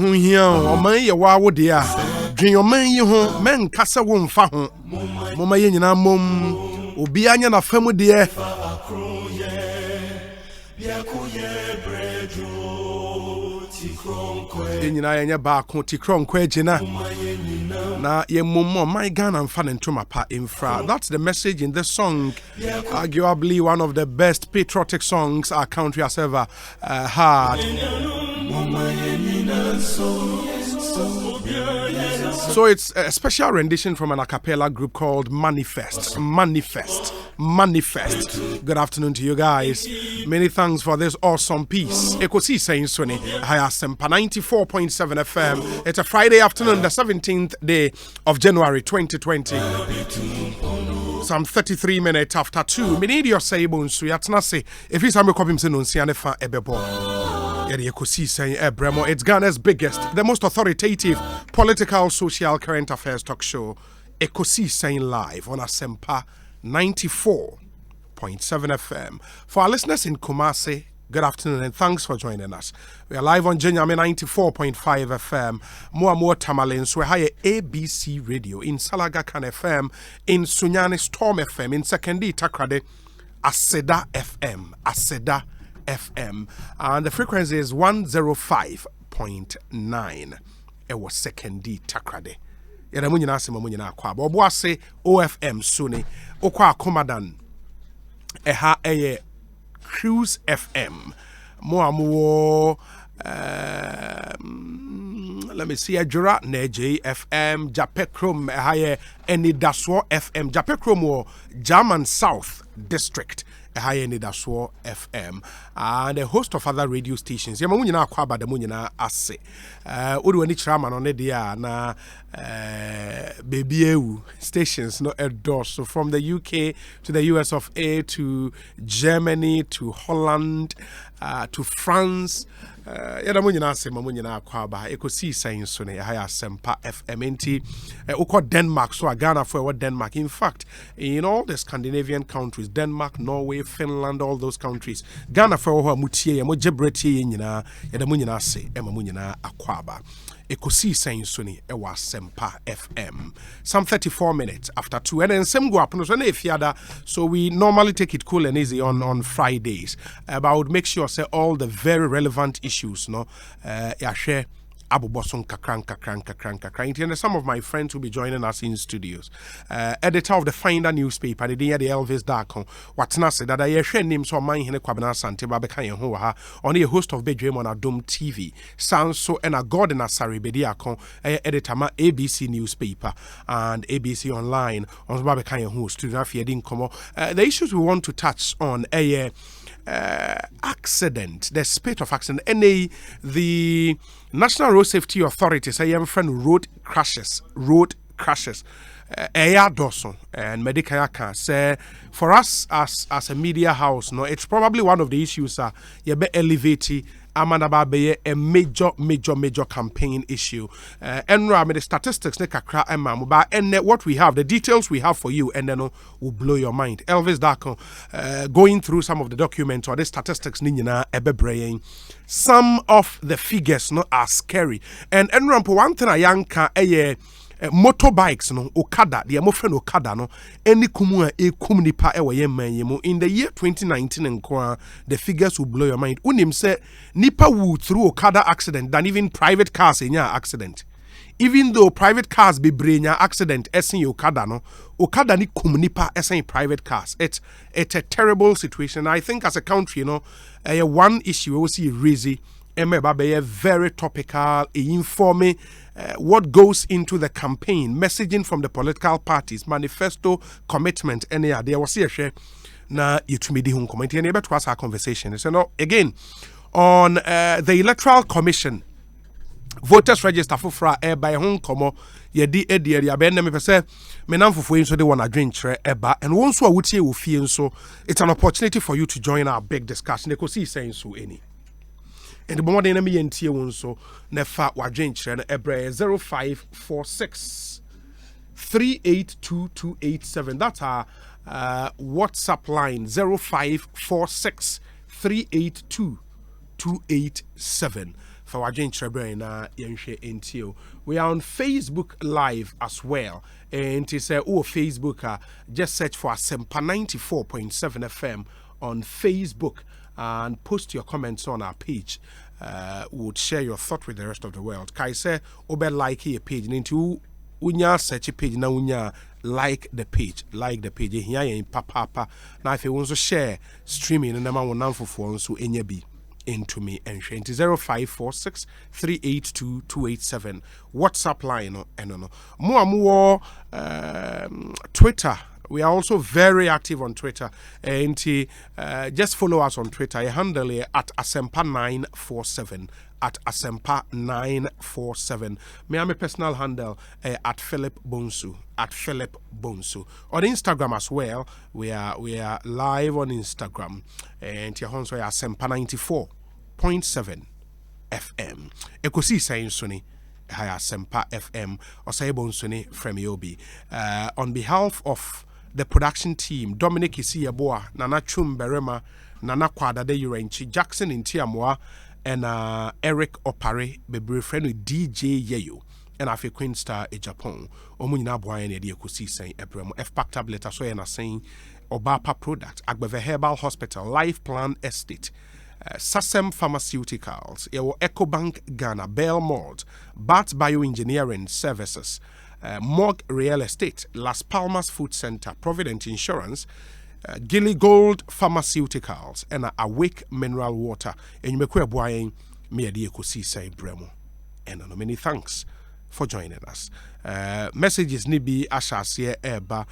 Here, or may a wow dear. Dream your man you home, men cassa won't fa home. Mama yen mum, Obianya na femu dear. In your back, Tikron Quajina. Na ye mum, my gun and fan and truma pa infra. That's the message in this song. Arguably one of the best patriotic songs our country has ever had. So it's a special rendition from an a cappella group called Manifest. Good afternoon to you guys. Many thanks for this awesome piece. Ekosiisen Suni, Hayasempa 94.7 FM. It's a Friday afternoon, the 17th day of January 2020. Some 33 minutes after 2. Minidio Saibun Suyatnasi. If he's a copy, Sianefa Ebebo. Ekosiisen It's Ghana's biggest, the most authoritative political, social, current affairs talk show. Ekosiisen Live on Asempa 94.7 FM. For our listeners in Kumasi, good afternoon and thanks for joining us. We are live on Jenyame 94.5 FM. More Tamalin, so we're ABC Radio in Salagakan FM, in Sunyani Storm FM, in Sekendi Takrade, Aseda FM, and the frequency is 105.9. It was Sekendi Takrade. Yadamunyina Simamunyina Kwa. Boboase OFM Suni. Okwa Komadan. Eha eye Cruise FM. Moamuo let me see Ajura Neje FM Japekrom eha Enidaswo FM Japekrom wo German South District. Nidaswo FM and a host of other radio stations. Yamamunyina Kwaba de Munyina Ase. Uruani Chraman on Edia na baby stations no doors. So from the UK to the US of A to Germany to Holland to France. Yadamunyina se mamunyina Kwaba Ekosiisen Suni Hayasempa FM Uko Denmark so Ghana for what Denmark. In fact, in all the Scandinavian countries, Denmark, Norway, Finland, all those countries, Ghana for what mutie mo jebreti nyina yadamunyina se emamunyina Akwaba. Ekosiisen Suni ewa Sempa FM. Some 34 minutes after 2. And then same go up no so we normally take it cool and easy on Fridays. But I would make sure say all the very relevant issues no share Abu Boson kakran. And some of my friends will be joining us in studios. Editor of the Finder newspaper, the day the Elvis Darkon. What's not said that I share names on my Hene Kwabena Sante Babeka Hoa on a host of Bedroom on a Dome TV. Sanso and a Gordon Asari Bediakon, editor ma ABC newspaper and ABC online on Babeka Ho studio Fiedin Como. The issues we want to touch on accident, the spate of accident, and the National Road Safety Authority say your friend road crashes. Dawson and Medicare say for us as a media house, no, it's probably one of the issues you be elevating Amanaba be a major campaign issue. And the statistics and what we have, the details we have for you, and then will blow your mind. Elvis Darko going through some of the documents or the statistics nina ebebrain. Some of the figures no are scary. And one thing I yanka motorbikes no Okada the friend Okada no any kumu nipa ewa yemanyemo in the year 2019 and the figures will blow your mind. Unim say nipa would through Okada accident than even private cars in your accident. Even though private cars be brain accident essen Okada no Okada ni kum nipa essen private cars. It's a terrible situation. I think as a country, one issue we see raising very topical, informing what goes into the campaign, messaging from the political parties, manifesto, commitment, and there was here na yutumidi hun comment and able to ask our conversation. So now again on the Electoral Commission voters register for by hun komo yedi edi ya be na me pese me namfofo yin so de wona adwenkyere eba and won so a wutie wo fie so it's an opportunity for you to join our big discussion. Ekosiisen so any and the moment enemy yentie won so na fa wadwenkyere na ebre 0546 382287. That's our WhatsApp line 0546 382287. for Wajin Trebre na Yenshe Intio. We are on Facebook Live as well. And it's Facebook, just search for Asempa 94.7 FM on Facebook and post your comments on our page. Would share your thought with the rest of the world. Kai say, obe like your page. Into unya search a page na unya like the page. Here in papa. Now if you want to share streaming and number one for phone so any be into me and share into 0546 382 287 WhatsApp line and more Twitter. We are also very active on Twitter. And just follow us on Twitter. Your handle at Asempa947. At Asempa947. My personal handle at Philip Bonsu. At Philip Bonsu. On Instagram as well. We are live on Instagram. And your handle is Asempa94.7 FM. Ekosiisen Suni. Asempa FM. Or say Bonsuni from Yobi. On behalf of the production team, Dominic Isiaboa, Nana Chum Berema, Nana Kwada de Urenchi, Jackson in Tiamwa, and Eric Opare, Bebre friend with DJ Yeyo, and Afi Queen Star in Japan. Omunina Boyan Edia Ekosiisen Ebremo, F-Pack tablet as well as saying Obapa product, Agbeve Herbal Hospital, Life Plan Estate, Sasem Pharmaceuticals, EcoBank Ghana, Bell Malt, Bat Bioengineering Services, Mog Real Estate, Las Palmas Food Center, Provident Insurance, Gilly Gold Pharmaceuticals, and Awake Mineral Water. And you may query buying me at the Ekosiisen Bremo. And many thanks for joining us. Messages need be ashasiye eba,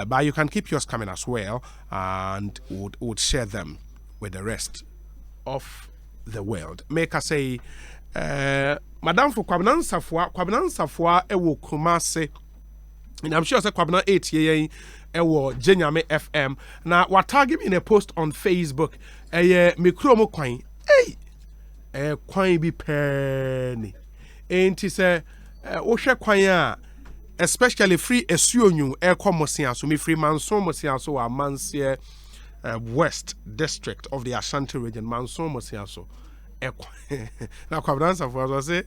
but you can keep yours coming as well, and would share them with the rest of the world. Make us say, Madam for Kwabena Safwa ewo Kumase, and I'm sure say Kwabena 8 ye ewo Jenyame FM. Now what tag him in a post on Facebook, mikromo kwine, kwine bi penny. And he say, Osha kwine, especially free esuonyu komosia so me free manson mosia so a mansie West District of the Ashanti region, manson mosia so. Now, Kwabena Safwa was say,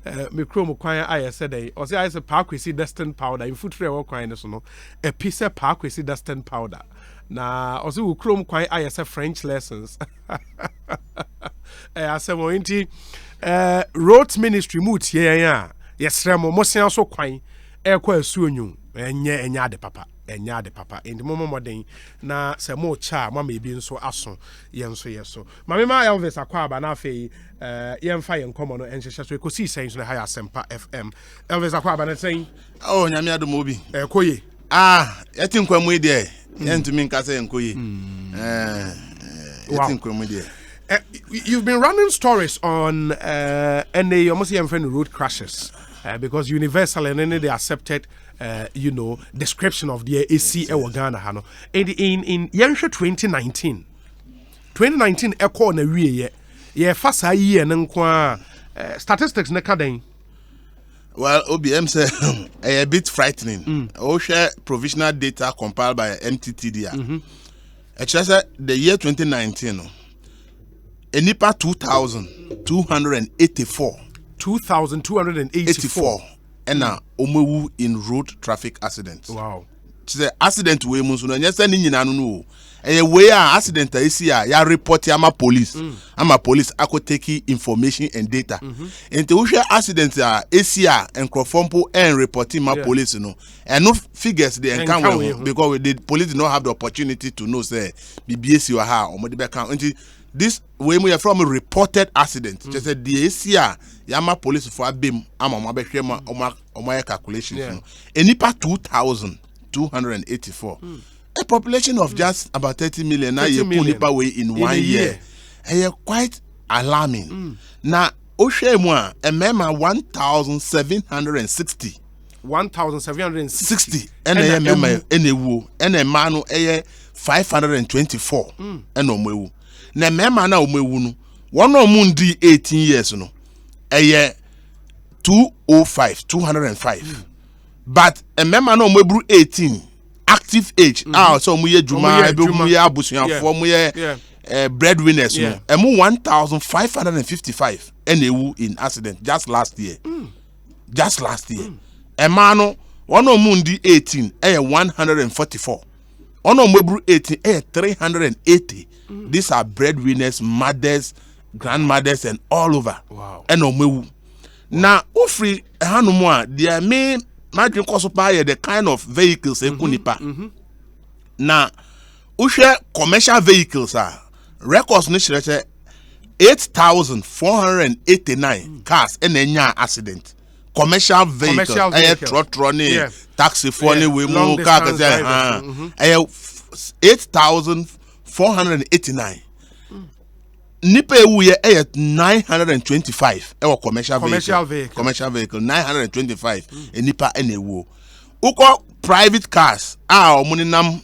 Mikromo Kwine, I said, or say, I say, Parkwisi destined powder in foot trail kwine, so no, a piece of Parkwisi destined powder. Now, also, Chrome Kwine, I say French lessons. I say, Mointi, Road Ministry moot, yes, Remo, Mosian so kwine, Equa Sunyu, and ya de papa. Enya de papa in the moment modern na se mo cha mama bi nso aso yenso yeso mama ma Elvis akwaba na fe yemfa yen komo no enhyehyɛ so Ekosiisen so na ha Asempa FM Elvis akwaba na say oh nyame adom obi koye yeti nkwamu de yentumi nka say nkoye yeti nkwamu de. You've been running stories on and they almost even road crashes because Universal and then they accepted description of the AC Ghana hano. In Yansha 2019 echo na wie ye fasa year nkwa statistics na kaden. Well, OBM say a bit frightening. Share provisional data compiled by MTTD. The year 2019 enipa 2,284 and omewu in road traffic accidents. Wow. She accident we musu no nyesa ni nyina no we accident isi ya report ama police ako take information and data enti wo hwe accident isi enkrofompo and reporting ma police no and no figures they encounter because the police did not have the opportunity to know say BBS or how or be count enti this we from a reported accident just said the isi yama police for abim ama ma be hwe ma o calculations no enipa 2,284 a population of just about 30 million now you pull nipa way in 1 year quite alarming na ohwe mu a mema 1,760 and a mema enewu and a man 524 and omewu na mema na omewu no one omundi 18 years no 205 but a member no mebru 18 active age so mu ye juma ebe mu ye breadwinners no emu 1,555 ewu in accident just last year. Just last year. Emano one of mundi 18 144. Ono mebru 18 380. These are breadwinners, mothers, grandmothers, and all over. Wow. Eno mewu. Now, ufri hanumwa, there may imagine kosopa the kind of vehicles kunipa. Now, ushe commercial vehicles are records ni 8,489 cars in a accident. Commercial vehicles, taxi for we move cars 8,489. Nipe uye 925 commercial vehicle 925 nipa enewo. Uko private cars omuninam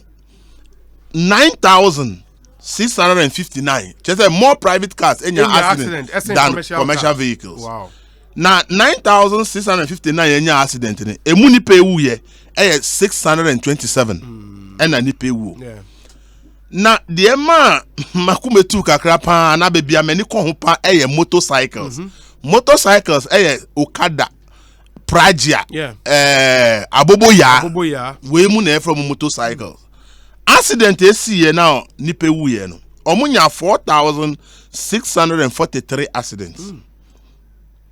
9,659. Just more private cars in your accident than commercial vehicles. Wow. Now 9,659 in your accident. Emuni pe uye 627. Ena ni pe wu. Na the man makume tu kakrapa na baby ameni ko ho pa motorcycles. Motorcycles Okada, Pragia, Aboboya. We mu na from motorcycles. Accident see now nipe wuye no. Omunya 4,643 accidents.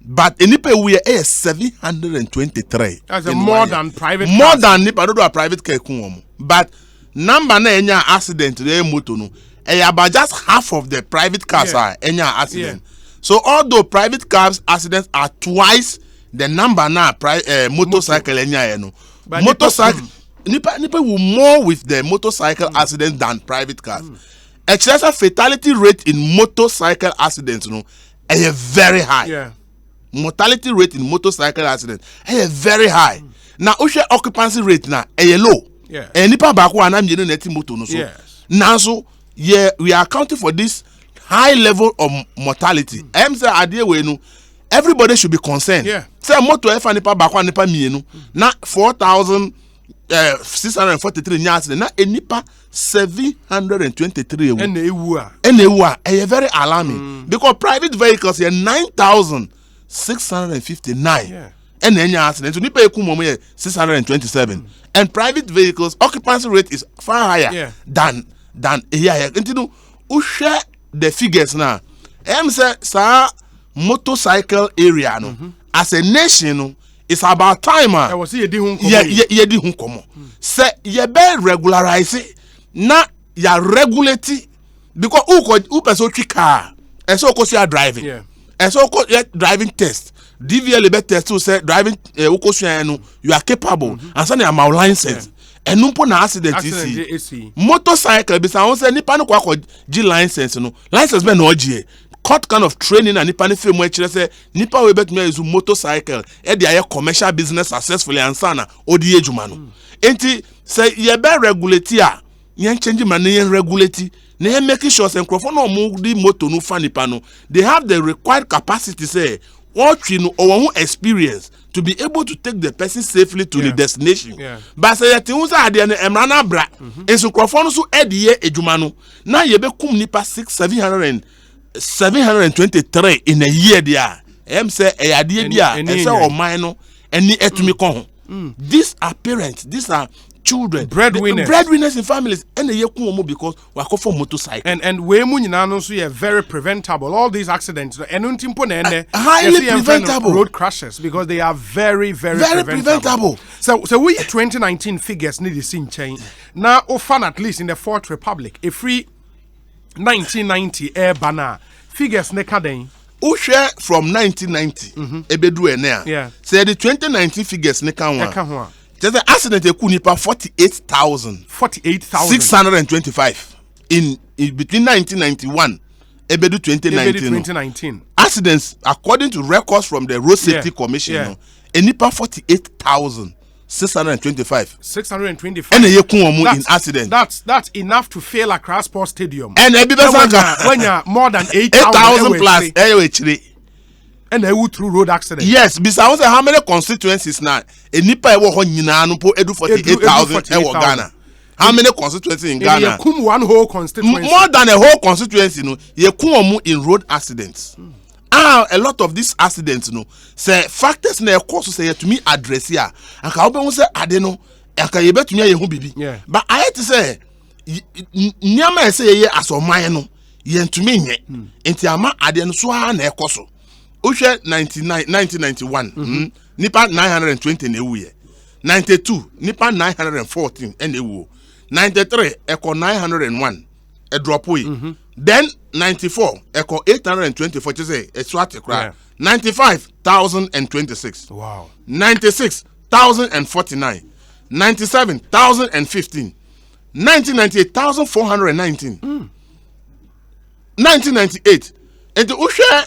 But nipe wuye 723. That's more than private. More than nipa do a private car kun. But number na enya accident dey moto no. About just half of the private cars are enya accident. So although private cars accidents are twice the number na motorcycle enya no. But motorcycle Nipa will more with the motorcycle accidents than private cars. Excessive fatality rate in motorcycle accidents, very high. Yeah. Mortality rate in motorcycle accidents very high. Now, occupancy rate now low. Yeah. And nipa baku anam yenu neti moto no so. Yes. Now so we are accounting for this high level of mortality. Say adie we no everybody should be concerned. Yeah. Say moto efa nipa baku nipa mienu na 4,643 nyas na enipa 723 ewu very alarming because private vehicles are 9,659 and accident to nipa eku momo 627 and private vehicles occupancy rate is far higher than here into share the figures now say sa motorcycle area no as a nation no it's about time. Ye di hun komo. Say ye be regularize na ya regulate because who person twi car. And so ko driving. Yeah. And so ko driving test. DVL be test to say driving no you are capable and so na my license. And no na accident isi. Motorcycle be say say nipa no kwa G license no. License be no G. What kind of training and nipa ni film we say nipa we bet me use motorcycle e dey commercial business successfully and sana odi ejuma no enti say ye be regulate a ye change man ye regulate na ye make sure say crofo no mo di moto no fa nipa no they have the required capacity say what you know or experience to be able to take the person safely to the destination. But say ye tin say ade na emra na bra enso crofo no so e dey ejuma no na ye be kum nipa 723 in a year there. Say a idea there and say or minor any etumi kon. These are parents, these are children, breadwinners in families and ye kun because we go for motorcycle. And we mu nyina no so ye very preventable. All these accidents and untimpo na highly preventable road crashes because they are very preventable. So we 2019 figures need to see change. Now often at least in the Fourth Republic a free 1990 air banner figures ne kaden who share from 1990 ebedu ene say the 2019 figures ne kan wa just the accident eku nipa 48,625 in between 1991 ebedu 2019 accidents according to records from the Road Safety Commission nipa 48,625 and ye kun in accident. That's enough to fail Accra Sports Stadium. And when you're more than 8,000 plus and they would through road accident. Yes, besides how many constituencies now? A nipa ewo ho nyina no po edu 48,000 ewo Ghana. How many constituencies in Ghana? Ye kum one whole constituency. More than a whole constituency no. Ye kun in road accidents. a lot of these accidents no say factors na cause say to me address here and ka obe say ade no aka ye betumi aye hu bibi but I had to say nyama say ye asoman no ye ntumi nye enti ama ade no so ha na ekoso ohwe 1991 nipa 920 na ewu ye 92 nipa 914 and ewu 93 eko 901 a drop way then 94 echo 824 just say a swat cry 95,026 wow 96,049 97,015 1998,419 1998 and the share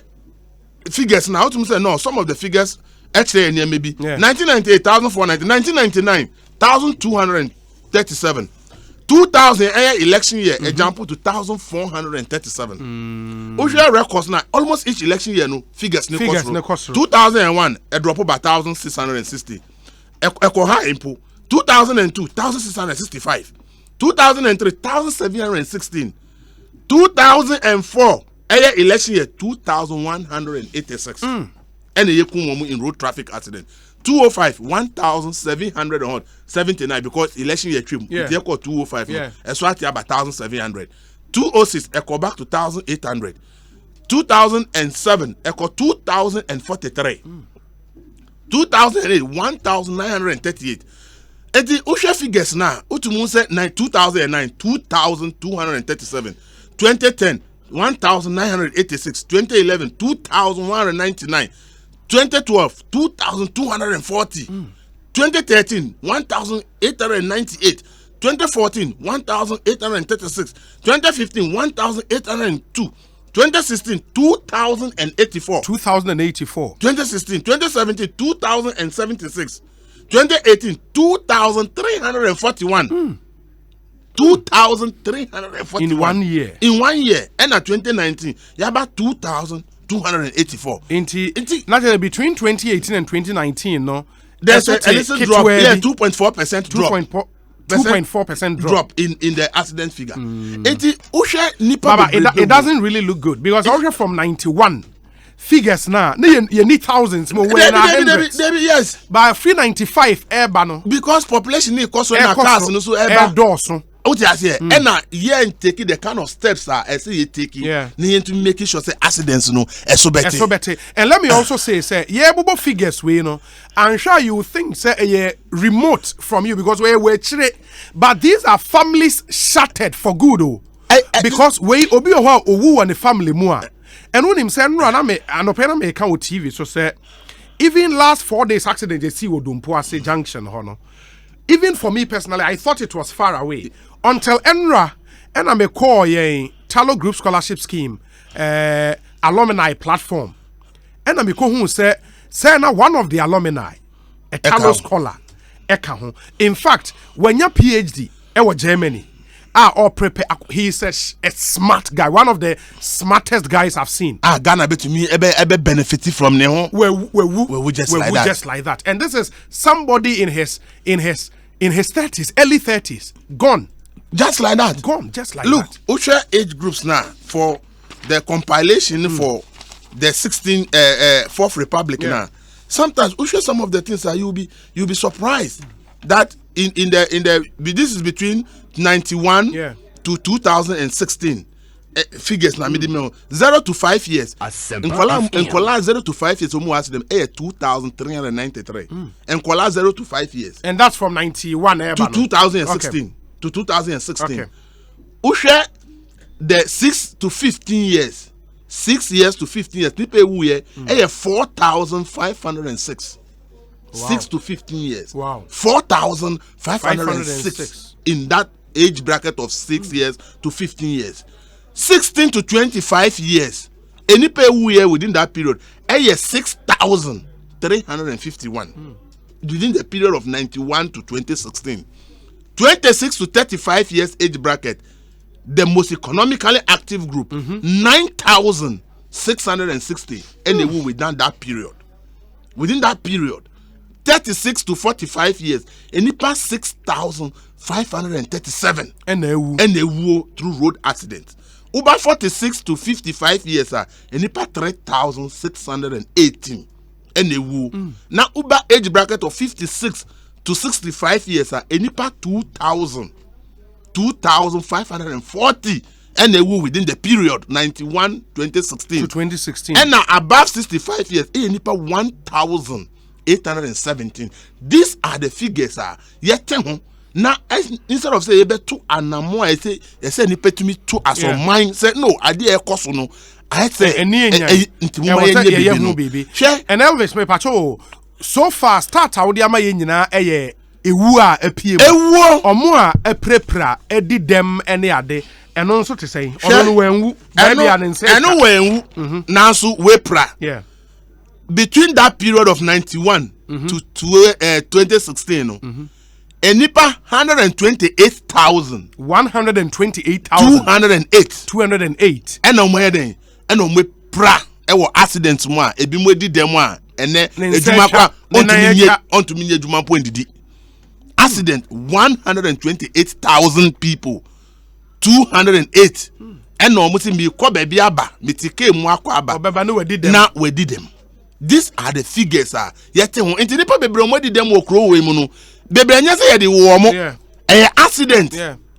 figures now to say no some of the figures actually maybe 1998,490 1999 1,237 2000 election year example to 1,437 Usual records now almost each election year no figures no 2001 a drop by 1,660 echo high impo 2002 1,665 2003 1,716 2004 election year 2,186 and a year in road traffic accident 205 1,779 because election year trim they call 205 and so at about 1,700 206 echo back to 1,800 2007 echo 2,043 2008 1,938 and the Usha figures now utumun say 2009 2,237 2010 1,986 2011 2,199 2012 2,240 2013 1,898 2014 1,836 2015 1,802 2016 2,084 2016 2017 2,076 2018 2,341 2,341 in 1 year and at 2019 you about 2,284 Not between 2018 and 2019 no there's a little drop 2.4% drop 2.4% drop in the accident figure. It doesn't really look good because also from 91 figures now you need thousands more when yes by 395 air because population need cost na cars no so air doors what you say and na here taking the kind of steps I say you taking need to make sure say accidents no so better and let me also say bobo figures we I'm sure you think say remote from you because we're but these are families shattered for good because we obi owu and the family more and when him say no na me anopena me can with TV so say even last 4 days accident they see Odumpo Ase junction hono even for me personally I thought it was far away until Enra and I may call Talo Group Scholarship Scheme alumni platform and I may call who say now one of the alumni a Talo scholar in fact when your PhD Germany or prepare he's a smart guy, one of the smartest guys I've seen. Ghana bet to me ebe benefited from Neho. We just like that. And this is somebody in his 30s, early 30s, gone. Just like that. Gone, just like Look, that. Look, Usha age groups now for the compilation for the 4th Republic now. Sometimes Usha some of the things that you'll be surprised that in the this is between 91 to 2016 figures na minimum 0 to 5 years in Kola 0 to 5 years almost them 2,393 and Kola 0 to 5 years and that's from 91 to 2016 to 2016 Usha the 6 to 15 years 6 years to 15 years people who here 4,506 6 to 15 years. Wow. 4,506 in that age bracket of 6 years to 15 years. 16 to 25 years. Any pay year within that period, 6,351 within the period of 91 to 2016. 26 to 35 years age bracket, the most economically active group, 9,660 anyway within that period. Within that period. 36 to 45 years, and it passed 6,537 and they through road accidents. Uber 46 to 55 years enipa 3,618 enewu. Na Uber age bracket of 56 to 65 years enipa 2,540 enewu within the period 2016 to 2016. And now above 65 years enipa 1,817. These are the figures yet now instead of say you better to anamo I say ni petumi to as on mine say no idea cost no I say and Elvis me pacho so far start how the ama nyina ewu a epie ewu omo a eprepra edi dem ene ade eno nso te say ono wenwu baby an say eno wenwu na so wepra yeah between that period of 91 to 2016 no enipa 128,208 ena omo heden ena omo pra ewo accident mu a ebi mo di dem a ene ejuma kwa onto minye ejuma po ndidi accident 128,000 people 208 ena omo ti mi ko ba bi aba mitike mu akwa aba obeba no wedi dem na wedi dem. These are the figures yete ho enti nipa bebre omo di dem okro we mu no bebre nya say ye di wo omo accident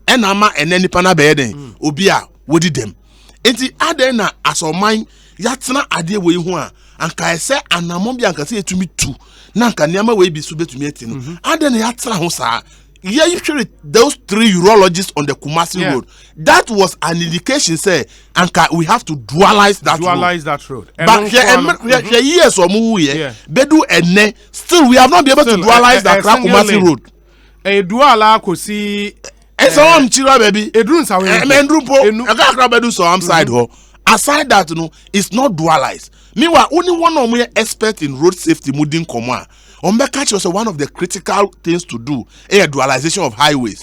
ena ama ene nipa na be den obi a wedi dem enti aden na asoman yatena ade we hu a anka ese anamon bi anka say etumi tu na anka niama we bi so betumi eti no aden na yatena ho saa yeah, you should those 3 urologists on the Kumasi road. That was an indication, say, Anka, we have to dualize that road. But years or more, Bedu and Ne, still we have not been able to dualize that Kumasi road. A duala could see. And so I'm chira baby. A drone, so I'm side ho. Aside that, it's not dualized. Meanwhile, only one of me expert in road safety, Mudin Koma. Catch was one of the critical things to do. A dualization of highways.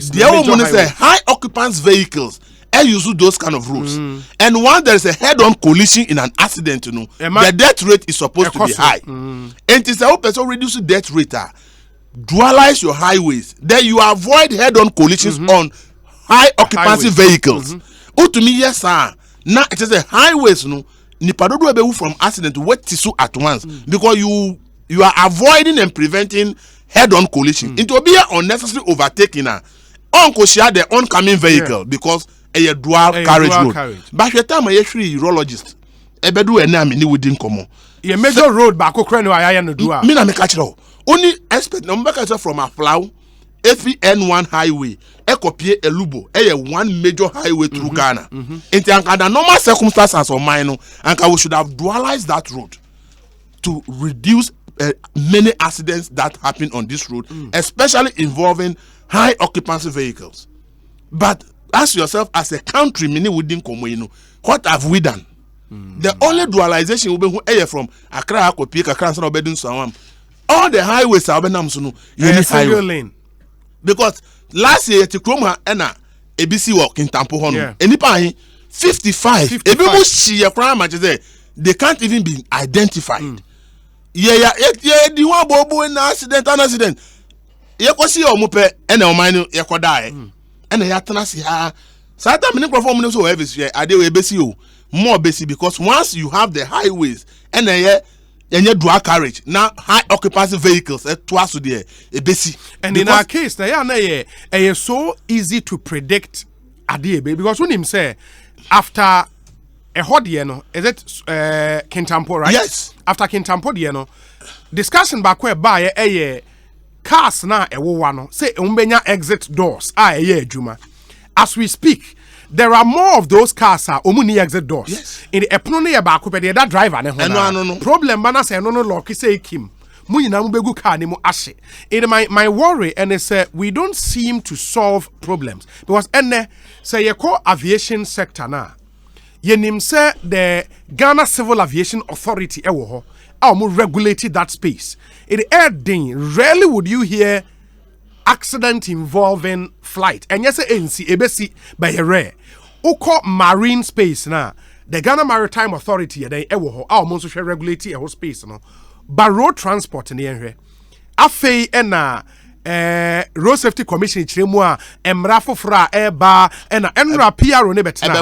The other one is high occupants vehicles. Use those kind of roads. And once there is a head-on collision in an accident, the death rate is supposed to be high. And it's a person reduce the death rate. Dualize your highways. Then you avoid head-on collisions on high occupancy vehicles. To me, yes, sir. Now it is a highways. Nipadodo ebe from accident wet tissue at once because you are avoiding and preventing head-on collision. It will be an unnecessary overtaking. Uncle share the oncoming vehicle because a dual carriage road. But your time I actually urologist. Ebedu enami ni within common. A major road back Ukraine I no do. Mina me catch only expect number from a plow FEN1 highway. Ekopie Elubo. One major highway through Ghana. In the normal circumstances of mine, and we should have dualized that road to reduce many accidents that happen on this road, especially involving high occupancy vehicles. But ask yourself, as a country, many within Komoino, what have we done? The only dualization will be from Accra, Akopie, Accra, and Obedun Sawam. All the highways are single lane. Because last year, Tikroma Ena ABC walk in Tampo Hono. Enipa 55. They can't even be identified. The one bobo in an accident. Yekosi omupe ena omanu yekodai. Ena yatana si ha. Sata mini perform no so heavy sphere ade we besi o. More besi because once you have the highways ena ye dual carriage now high occupancy vehicles twice there e besi. And in our case na ye so easy to predict ade because when him say after a hot year, no, is it Kintampo, right? Yes. After Kintampo, no, discussion back where by a cars na a wano say umbenya exit doors. Juma. As we speak, there are more of those cars are omuni exit doors. Yes. In the epnone back where that driver no. Problem bana say no lock say Kim. Muyina mubegu car ni mu ashe. In my worry and it's we don't seem to solve problems because say you call aviation sector na. Yenim say the Ghana Civil Aviation Authority ewo ho regulated that space. In the air ding, rarely would you hear accident involving flight. And yes, NC ebesi by a rare. Oko marine space na the Ghana Maritime Authority they ewo ho regulate a whole space no. But road transport in the area. Afei ena road safety commission chiremu a emra fofora eba na enra PRO ne betina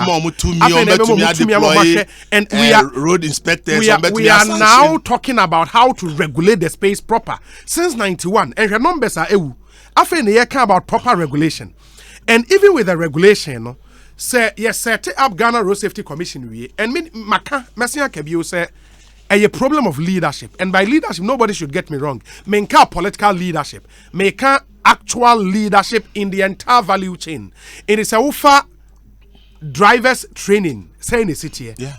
and we are road inspectors we are now talking about how to regulate the space proper since 91 and your numbers are ewu afen ne yeka about proper regulation and even with the regulation no say yes set up Ghana Road Safety Commission we and me maka mesia kabio say a problem of leadership, and by leadership, nobody should get me wrong. Menka political leadership, menka actual leadership in the entire value chain. It is a offer drivers training. Say in the city, yeah.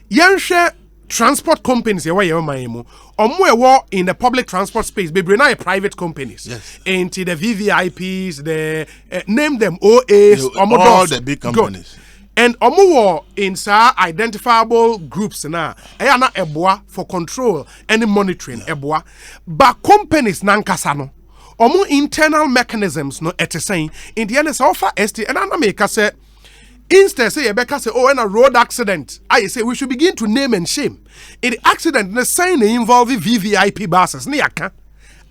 Yanshe transport companies in the public transport space. Baby, now private companies. Yes. Into the VVIPs, the name them OAs, all the big companies. Good. And omo in identifiable groups na na eboa for control and monitoring eboa but companies nankasa no omo internal mechanisms no etesen in the end offer ST and na make say instead say Rebecca say oh in a road accident I say we should begin to name and shame in accident na saying involving VVIP buses ne yaka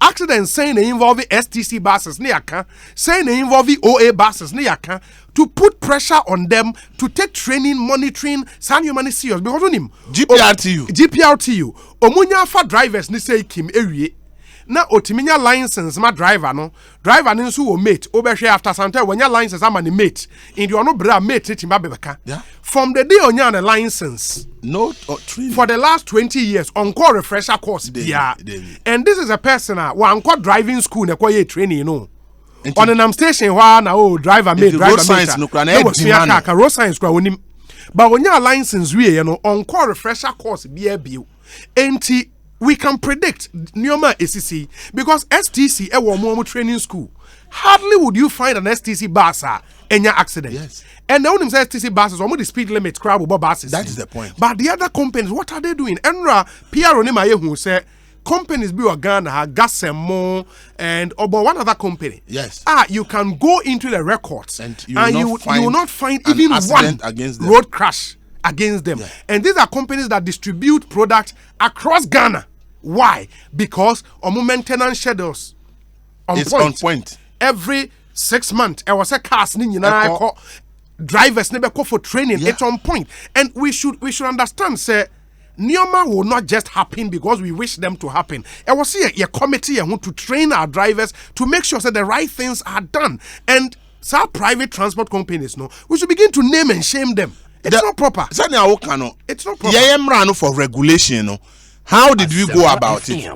accident saying involving STC buses ne yaka saying involving OA buses ne yaka to put pressure on them to take training, monitoring, sound human serious because on him GPRTU omunya fa drivers ni say kim ewie na otiminya license ma driver no nso wo mate obehwe after some time when your license am an mate in the ono bra mate timba bebeka from the day on your license no for the last 20 years on call refresher course and this is a person one call driving school na kwa training you know. On an station where now driver mate road science no road science but when your license we on call refresher course be enti we can predict Nyoma ACC because STC more training school hardly would you find an STC bus any accident. Yes. And the only STC buses almost the speed limit crowd buses. That is the point. But the other companies, what are they doing? Enra PR who say companies be Ghana, Gasemo, and about one other company. Yes. You can go into the records and you will not find even one against them. Road crash against them. Yeah. And these are companies that distribute products across Ghana. Why? Because maintenance schedules on point. Every 6 months, I was a cast drivers never call for training. Yeah. It's on point. And we should understand, say, Nioma will not just happen because we wish them to happen. I was here a committee to train our drivers to make sure that the right things are done. And some private transport companies, we should begin to name and shame them. It's not proper. It's not proper. For regulation, how did we go about it?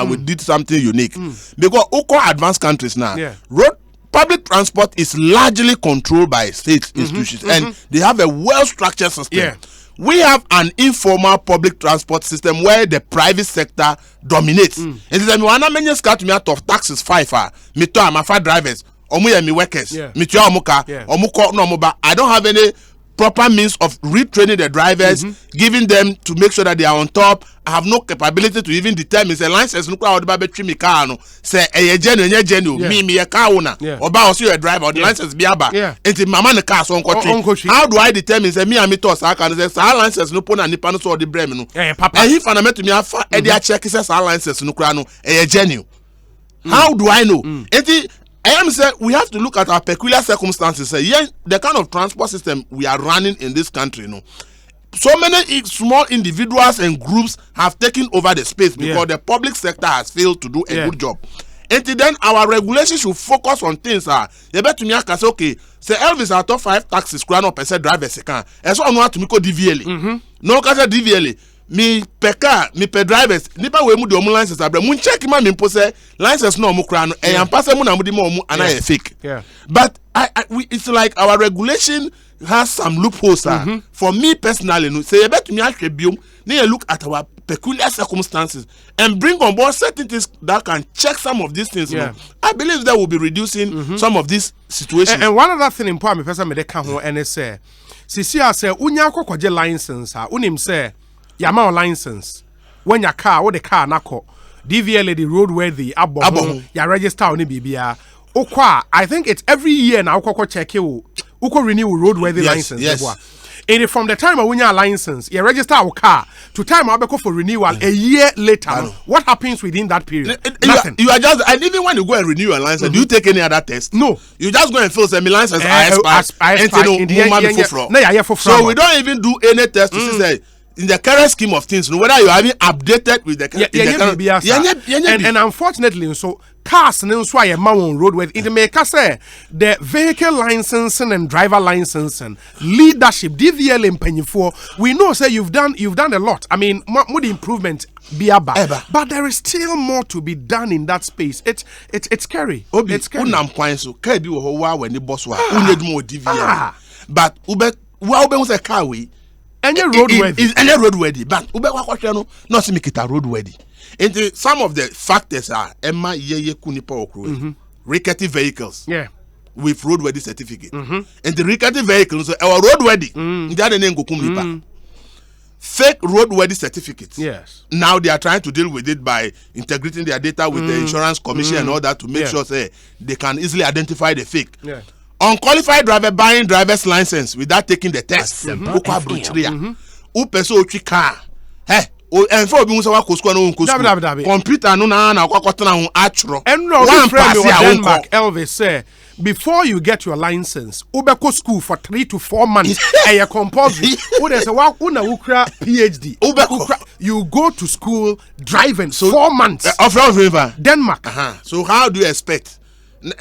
We did something unique. Because all advanced countries now, road public transport is largely controlled by state institutions and they have a well-structured system. Yeah. We have an informal public transport system where the private sector dominates. And then we want to start me out of taxes 5 me to my 5 drivers me workers me to omuka I don't have any proper means of retraining the drivers, giving them to make sure that they are on top. I have no capability to even determine the license no crowd ba betri me car no say genuine me a car owner oba also a driver or the license be aba enti mama ne car so nko how do I determine say me and me to say can say license no pon na nipa no so the brem no if na met me afa e dey check say license no crowd no genuine how do I know enti I am saying we have to look at our peculiar circumstances. The kind of transport system we are running in this country, so many small individuals and groups have taken over the space because the public sector has failed to do a good job. And then our regulations should focus on things. You better to me say okay, say Elvis out of 5 taxis, crown up per drivers can. And so on what to me call DVLA. No, because DVLA. Me peka me pe drivers nipa we mu de omu license abra mu check ma me pose license no omu kra no e am pass mu na mu de mu ana fake but it's like our regulation has some loopholes for me personally no say you bet me ahwe biom na you look at our peculiar circumstances and bring on board certain things that can check some of these things. I believe that will be reducing some of these situations. And one other thing important me person me dey kan ho and say sisi say unya akokje license unim say Yama license when your car or the car nako DVLA the roadworthy abo ya register on bibia okwa I think it's every year now ukoko check you uko renew roadworthy license. And from the time when you are license, you register our car to time I go for renewal a year later. What happens within that period? Nothing. You are just, and even when you go and renew your license, do you take any other test? No. You just go and fill some license expired. So we don't even do any test to say in the current scheme of things, whether you are even updated with the current. And unfortunately, so cars and so I on road with in the make say the vehicle licensing and driver licensing leadership DVL in penny for we know say you've done a lot. I mean, more the improvement be about, but there is still more to be done in that space. It's scary. It's scary. When the boss was more DVL, but ube a car way. And you're roadworthy, but not make it a roadworthy. And some of the factors are Emma Ye Kunipo rickety vehicles. Yeah. With roadworthy certificate. And the rickety vehicles are roadworthy. That name go fake roadworthy certificates. Yes. Now they are trying to deal with it by integrating their data with the insurance commission and all that to make sure say they can easily identify the fake. Yeah. Unqualified driver buying driver's license without taking the test. Car. Hey, and for being so computer no na kwakotana ho atro. Denmark Elvis say before you get your license, ubeko school for 3 to 4 months. A compulsory. PhD. You go to school driving 4 months. Denmark. So how do you expect?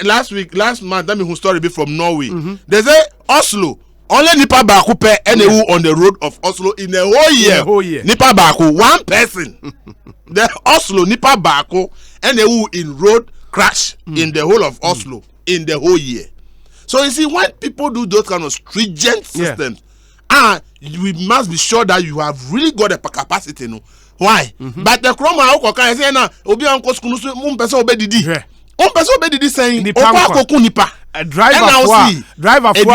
Last month, let me who story be from Norway. They say Oslo only nipa baku pe NAU on the road of Oslo in a whole year. Nipa baku, one person. The Oslo nipa baku NAU in road crash in the whole of Oslo in the whole year. So you see, when people do those kind of stringent systems, we must be sure that you have really got the capacity. No, why? But the chroma can say na obi anko school so mum person obedidi. On person be did saying nipa driver for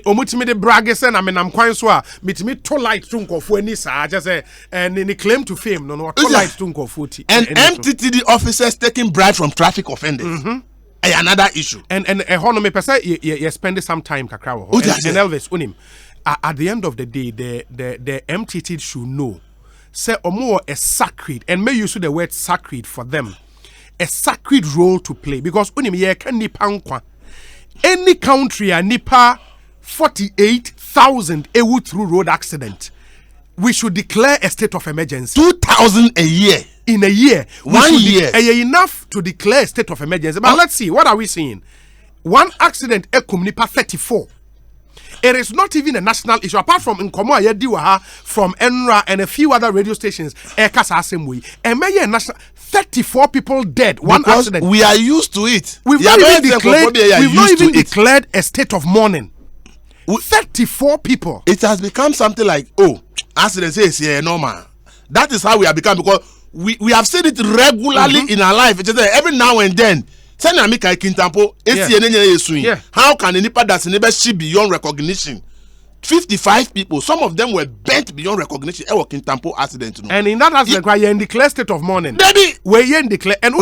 omutimi de brag say na me nam kwan so a mitimi to light to nkofo ani sa just say and ni claim to fame no to light to nkofo ti and MTTD officers taking bribe from traffic offenders another issue and hono me person you spend some time kakra wo and Elvis unim at the end of the day the MTT should know say omo a sacred and may use the word sacred for them. A sacred role to play because any country a nipa 48,000 ewu through road accident. We should declare a state of emergency. 2,000 a year. In a year. 1 year. Enough to declare a state of emergency. But let's see, what are we seeing? One accident ekum nipa 34. It is not even a national issue. Apart from Nkomo Ayediwaha, from Enra and a few other radio stations, and maybe a national 34 people dead. One because accident. We are used to it. We've not even declared a state of mourning. 34 people. It has become something like, accidents is normal. That is how we have become because we have seen it regularly in our life. It's just every now and then. How can a nipa that's never see beyond recognition? 55 people, some of them were bent beyond recognition. Accident. And in that aspect, we are in declare state of mourning. Baby, we are in declare and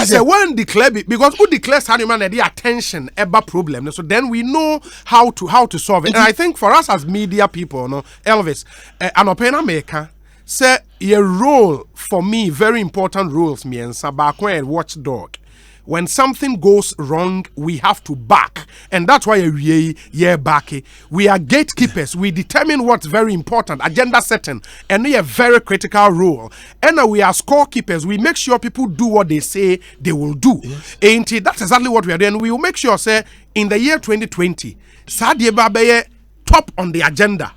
say when declare because who declares animal the attention about problem. So then we know how to solve it. And I think for us as media people, no, Elvis, an opinion maker. Say your role for me, very important roles, me and Sabakwe and watchdog. When something goes wrong, we have to back. And that's why we back. We are gatekeepers. We determine what's very important, agenda setting, and we have very critical role. And we are scorekeepers. We make sure people do what they say they will do. Yes. And that's exactly what we are doing. We will make sure, say, in the year 2020, Sadie Babaye top on the agenda.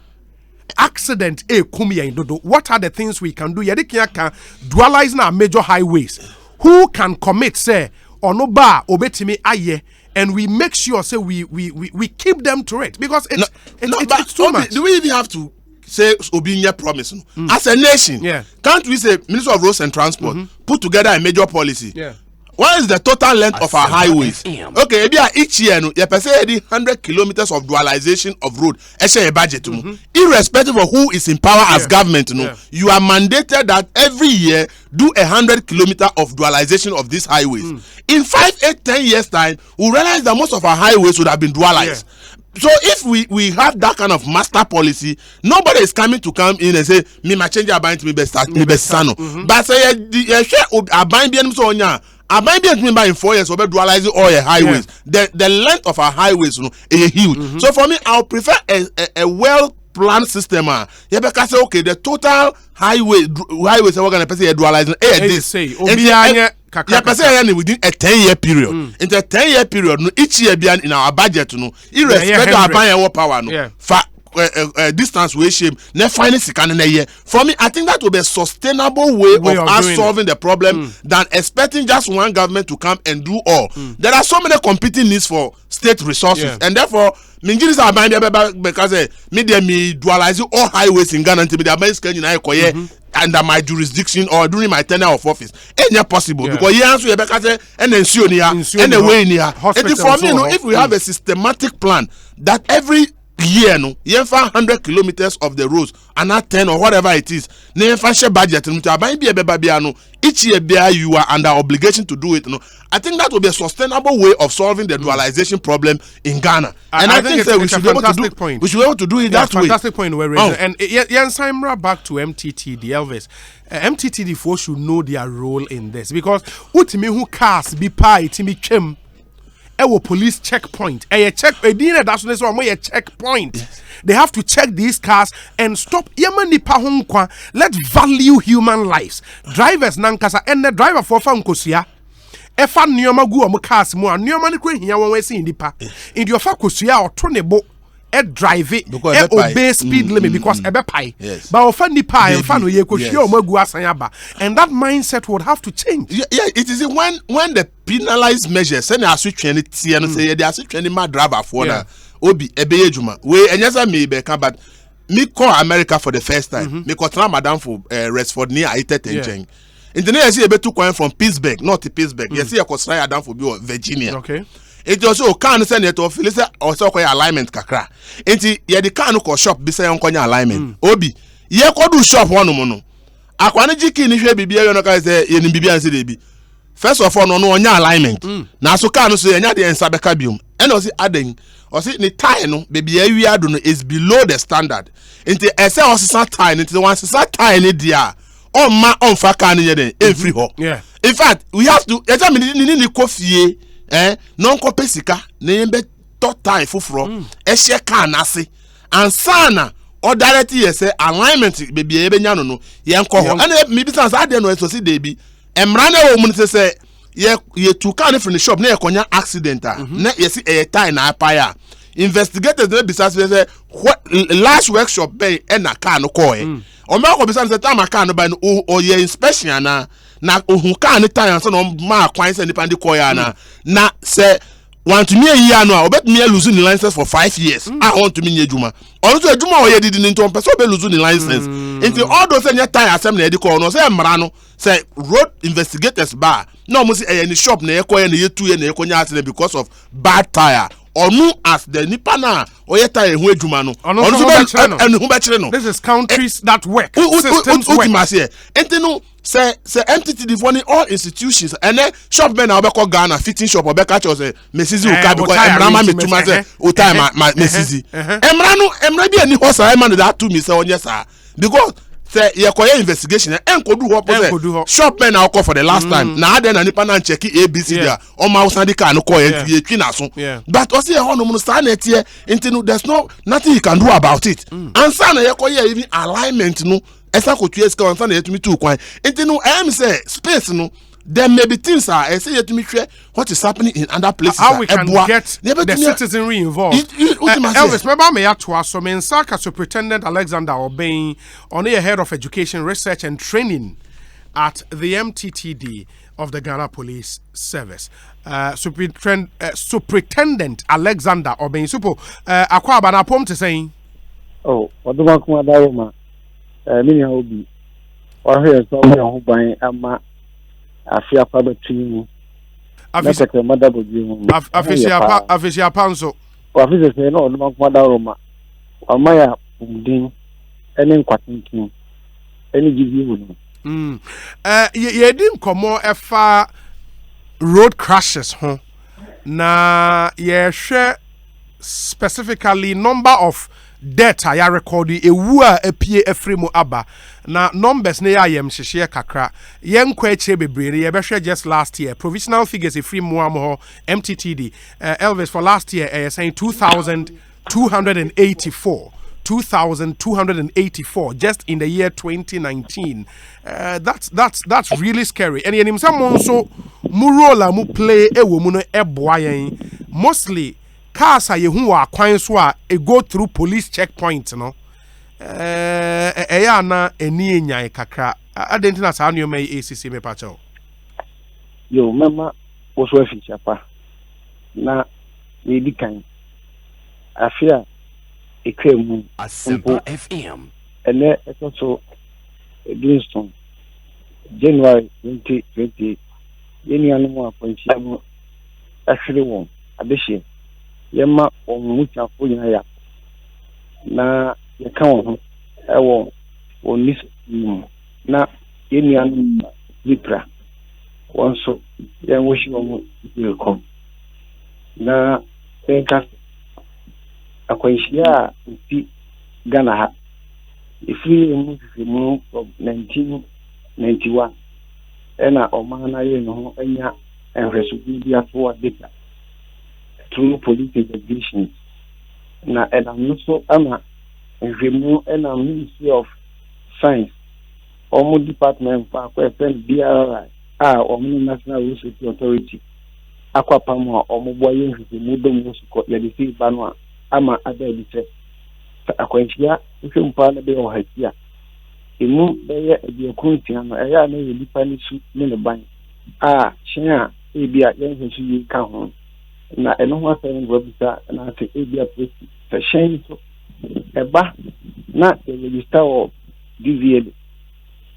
Accident, what are the things we can do? Yadikia can dualize our major highways. Who can commit, say, or no bar obetimi aye, and we make sure say we keep them to it because it's too much. Do we even have to say Obinya promise as a nation? Yeah. Can't we say Minister of Roads and Transport put together a major policy? Yeah. What is the total length of our highways? Okay, each year you say 100 kilometers of dualization of road. A budget, irrespective of who is in power as government. You are mandated that every year do 100 kilometers of dualization of these highways. In 5, 8, 10 years time, we realize that most of our highways would have been dualized. So if we have that kind of master policy, nobody is come in and say me ma change aban to me best sano. But say aban bi so onya aban bi me by in 4 years we dualize all your highways. The length of our highways is huge. So for me, I'll prefer a well planned system. You better say okay, the total highways we're gonna say dualizing this say within a 10-year period. In the 10-year period, each year be in our budget, irrespective of our power, distance we shape, ne finance can in a year. For me, I think that will be a sustainable way of us solving the problem than expecting just one government to come and do all. There are so many competing needs for state resources, and therefore, Mingiris are buying because media me dualize all highways in Ghana to be the under my jurisdiction or during my tenure of office. Ain't possible because you answer and then and the way near. For me, if we have a systematic plan that every year you have 100 kilometers of the roads and not 10 or whatever it is, budget each year you are under obligation to do it. I think that will be a sustainable way of solving the dualization problem in Ghana. And I think we should be able to do we should be able to do it that way. Fantastic point we're raising. And Simra back to MTTD, Elvis. MTTD folks should know their role in this because utimi who cars be pie timi chem. A police checkpoint. A checkpoint. Yes. They have to check these cars and stop. Let's value human lives. Drivers nankasa and the driver for fankosia. Efa nyoma gu omo cars mo nyoma ni kwe hiya won we si ndipa. In your fakosia or tonebo drive it obey speed limit because ebe pai. But ofa nipa and fan ye ko hia omo gu asanyaba. And that mindset would have to change. Yeah, it is when the penalized measures send a switch and it say they are switch and my driver for na obi ebe ejuma we enyasa me be kan but me call America for the first time me call Madam for Resford near Itetenchen in the next year be two coin from Pittsburgh not to Pittsburgh you see a Australia down for Virginia. Okay, it also can send it to feel say also call alignment kakra enti ye the can ko shop be say onkonya alignment obi ye ko do shop one no akwane jiki ni hwe bibia yo no ka say ye ni bibia say dey. First of all, no onya alignment. Na so car no so enya de ensa beka biom. And o si aden, o si ni tie no baby awia do no is below the standard. Nti ese o si tie nti one si tie ni dia. On ma on fa car ni den every ho. Yeah. In fact, we have to eja me ni kofie non ko pesika na yembe to tie fufuro e hye car na se. Ansana or directly say alignment baby e be nya no yenko ho. And me bi sans ade no so si dey bi emrane wo mun say ye tu kan from the shop na yekonya accident na ye see a tie na apaya investigators dey bisa say what last workshop bay na car no call o ma ko bisa say time car no by no o ye inspection na ohun car ni tie so no ma kwan say nipa ndi call ya na say want me a year no obet me losing the license for 5 years I want to me ejuma also ejuma o ye did in to person be losing the license into all those any time assembly e dey call no say mra no say road investigators bar no mo say any shop na ekoye na yetu ye na ekonya accident because of bad tire or no as the nipa na o ye tire hu ejuma no ono hu be kire no this is countries that work systems work enti no say MTTD for all institutions and then shop men na obeko Ghana fitting shop obeka cho say mesizi uka because emrama metuma say o time mesizi emra bi ani hosa man that to me say onye sa because say ye koye investigation en kodu ho say shop men na call for the last time na ade na nipa na check ABC there o ma usandi ka no call ye twi na so but o say e hono mu sta na tie enti there's nothing you can do about it ansa na ye koye even alignment no esa ko twi eska ansa na ye tumi tu kwan enti I am say space no there may be things I say to me what is happening in other places. How we can get the citizenry involved. Elvis, remember me at so Mensaka Superintendent Alexander Obeying on the head of education, research and training at the MTTD of the Ghana Police Service. Superintendent Alexander Obeying. Supo, akwa bana pom to saying. Oh, what do I come about? Mini hobby. Or here so we buying ama afia pa between afisia mother bodu afisia panso afisia say no no mother roma amaya umdin ene nkwatinkin ene givi wonu ye din komo efa road crashes ho na ye hwe specifically number of death I record ewu a apie efremu aba na numbers ne ya yem hyehyɛ kakra yen kwa ekyire bebree ye behwe just last year provisional figures efremu am ho MTTD Elvis for last year saying 2,284 just in the year 2019. That's really scary. And yenim some so murola mu play ewo mu no eboa yen mostly cars are yehu wa kwan so a go through police checkpoint no eya na eni enyan kakra adentina sa no mai ACC me pacho yo mama oso afi chapa na we di kan afia ekwemu Asempa FM ene eso Greenstone January 2020 yeni anu mo aponchia mo afiri won abehie yema omucha fo nya ya na ye kan ho ewo onis na yeni anu lipra wonso ye woshi mo welcome na tenka akwanhia nti Ghana ha ifiri mu from 1991 ena omana ye no enya enhweso bi ato data through police investigation na no ama enhwemu ena Ministry of Science omo department fa kwa BRI omo National Road Safety Authority akwapam omo boye enhwemu do mu suko ya de si ba no ama adadi se akwanhia nhwempa na be o hakia emu beye ebiekuntia no eya na yelipa ni su ne ban hyen ebia yenhwesu yi ka ho na eno ho asen ngo bisa na ate ebia presi se hyen so eba na register o DVL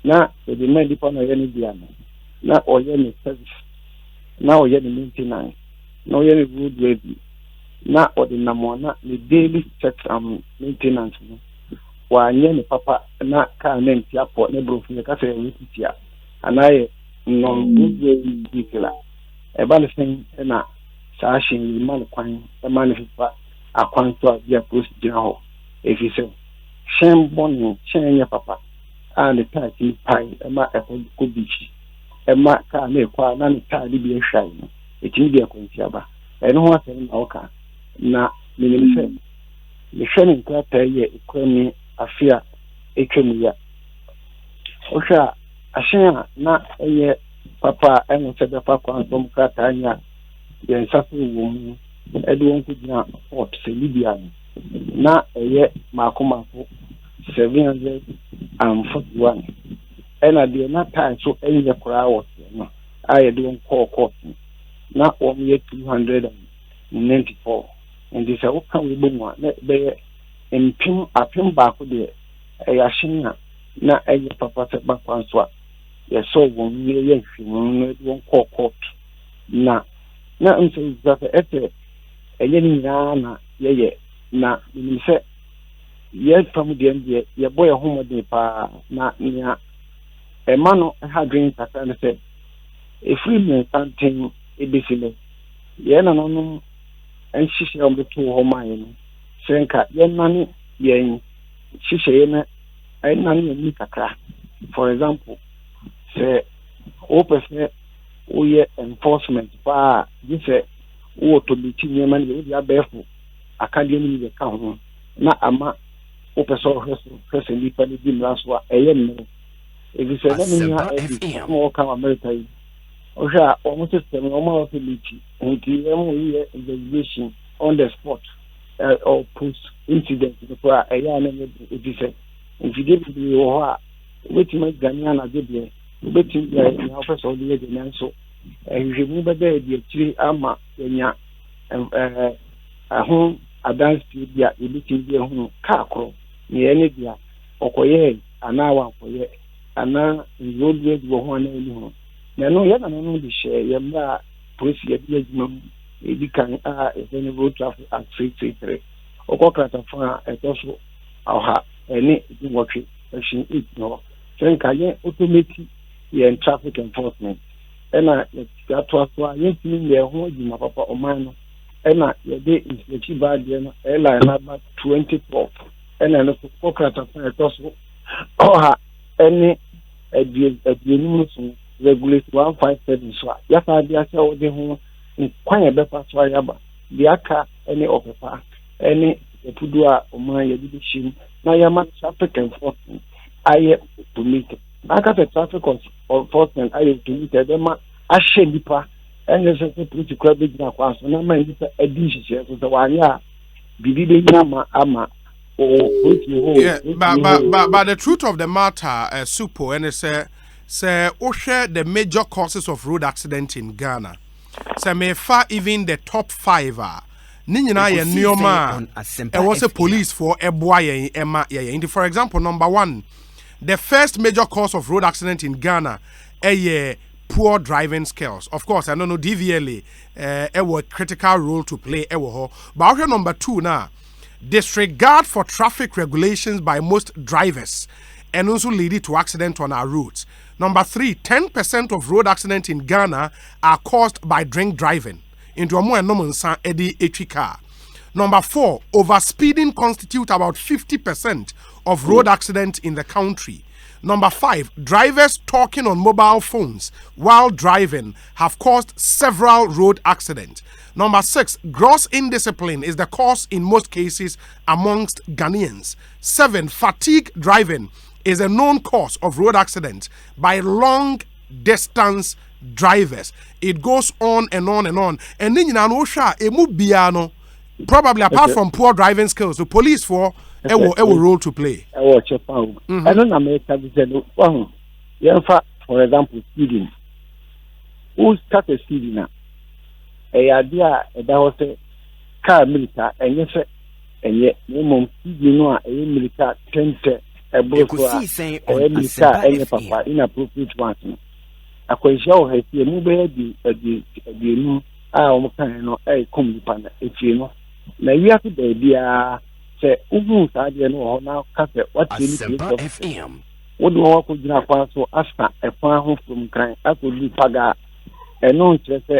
na the medical no yeni bia na oyeni service na oyeni maintenance na oyeni road ready na ordinamona ni daily checks and maintenance no wa nye papa na ka na ntia po ne brofu ne ka se witia anaye no good dikela e ba listen na sa shin man kwan e man fifa akwan to abia procedure ho e fi se shen bon shen nye papa and ta ti pai e ma e ko bichi e ma ka na kwa na ni ta di bi ehwai no e ti bi akwantia ba e no ho asen na oka na minimse le shani nkrata ye ekwani afia etwemu ya osha ahia na eye papa enu sebe papa antom krata anya ye nsafu wo mu ede won ku gina port se Libya na eye makomako 741 ena de na time so enye kura wo no aye de won court na o me 294 and this will come with one be impim apim back de yashina na eye papa se bakwan so ye so won ye hwim no court na nso that ete eye ni na ye na ni se ye from the end ye boy homode pa na nia e ma no ha green tata ne se e free me something e bisile ye na no enhihye ombeto ho man no senka yenani yen hihye na enani ni kakra for example say opese oye enforcement pa dise wo to biti nyema ni we dia befu akademi ni be ka ho na ama opese o hwese ni pa ni bi mraso a eye no ebise na ni ha mo ka America yi osha omo system omo authority nti emu ye investigation on the spot or post incident before a year na ebise nti dey be wo ha wetin Ghana na dey be wetin ya office of the na so ehwemu be dey di akiri ama enya ahụ adansi bia ebiti bi ehunu ka akro na ye ne bia okoye ana wa okoye ana nzodwe di ho na eli ho na no ye na no di share ye mba police ye bi adwuma ebi kan any road traffic and 333 okokrata fa etoso aha eni di wotwe section 8 no senka ye automatic ye traffic enforcement ena ya to aso ye timi ye ho adwuma papa oman no ɛna yɛde nsirikyi baadeɛ no airline naba 2012 ɛna no so kɔkrata fa ɛtɔ so ɔha ɛne aduonum so regulate 157 so a yɛfa de ahyɛ wode ho nkwan yɛbɛfa so ayaba de aka ɛne ɔpepa ɛne epudu a ɔman yɛde de hyim na yɛma traffic enforcement ayɛ automated na aka sɛ traffic enforcement ayɛ automated ɛbɛma ahyɛ nipa ɛnyɛ sɛ polisi kura bɛgyina kwan so na ma nipa adi nhyehyɛ so sɛ wanyɛ a biribi bɛgyina ama but the truth of the matter, Supo, and say the major causes of road accident in Ghana. Say may far even the top 5 are. Ninyina ye nioma. And was a police for a boy Emma. For example, number 1, the first major cause of road accident in Ghana, poor driving skills. Of course, I don't know DVLA, a critical role to play. But number 2 now. Disregard for traffic regulations by most drivers and also lead to accidents on our roads. Number 3, 10% of road accidents in Ghana are caused by drink driving. Into a more normal Eddie car. Number 4, overspeeding constitute about 50% of road accidents in the country. Number 5, drivers talking on mobile phones while driving have caused several road accidents. Number 6, gross indiscipline is the cause in most cases amongst Ghanaians. 7, fatigue driving is a known cause of road accidents by long distance drivers. It goes on and on and on. And then probably apart from poor driving skills, the police for a role to play. I don't America for example, speeding. Who started speeding now? A idea that was a car military, and yes, and yet, no you know, a military center, a Ekosiisen a military, and a papa inappropriate one. A question has the mobile the new almost a company, if you know. Now you have to be idea, say, Ubu, I don't know now, what you need FM. What do I could not so ask a farm from crime? I could be paga, and no interest.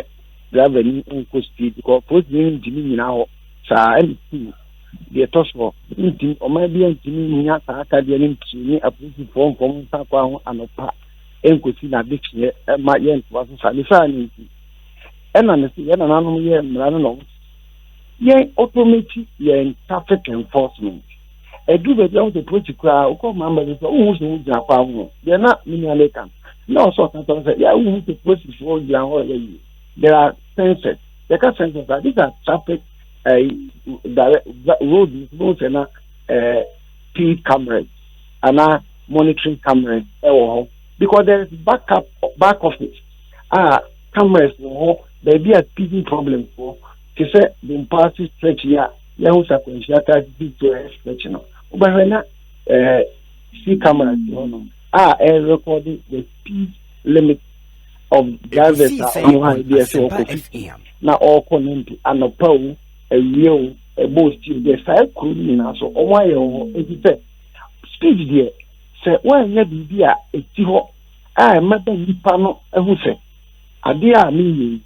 Driver ni unko speed because post ni ntimi now sa MP the tosho ntimi o ma bi ntimi nya sa aka de ni ntimi approve form sa kwa ho anopa enkosi na dictionary ma ye ntwa so sa ni fa ni ena ne si ena nanom ye mra no ye automatic ye traffic enforcement edu be dey the protocol o ko ma ma so o so ja kwa ho de na mi nya lekan na so kan to say ya o the protocol ja ho ye. There are sensors. There are sensors that these are traffic roads and speed cameras and monitoring cameras. Because there is back of it. Cameras there be a speeding problem for to say the impulsive stretch here. Who sequential to stretch now. But when see cameras recording the speed limit of drivers now all connected and a pow a real a boast the side cooling so why speed there say when you be a tiho I remember you panel who say a dear me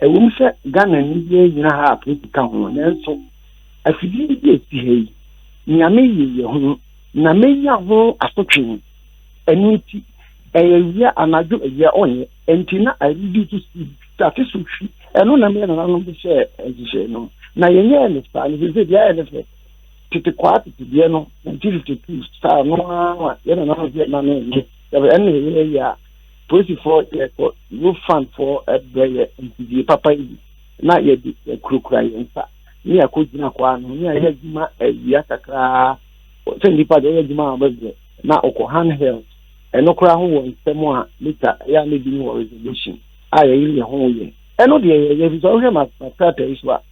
a woman said Ghana in a half to come on and so I feel it Name Namenya ho asotwe eniti eye anadu eye onye entina aridi to start to shi eno na me na no be share no na yenye ne sta ni be dia ele fe tete kwati die no 1952 star no ye na no be na no ye ene ya police for you fund for ebeye ntidi papa yi na ye di kurukura ye nsa ni akogina kwa no ni ye juma awia kakra se nipa de ye juma abeze na oko handheld eno kura ho won nsemo a lita ya ne bi no resolution a ye yiri ho ye eno de ye bi so he ma strata iswa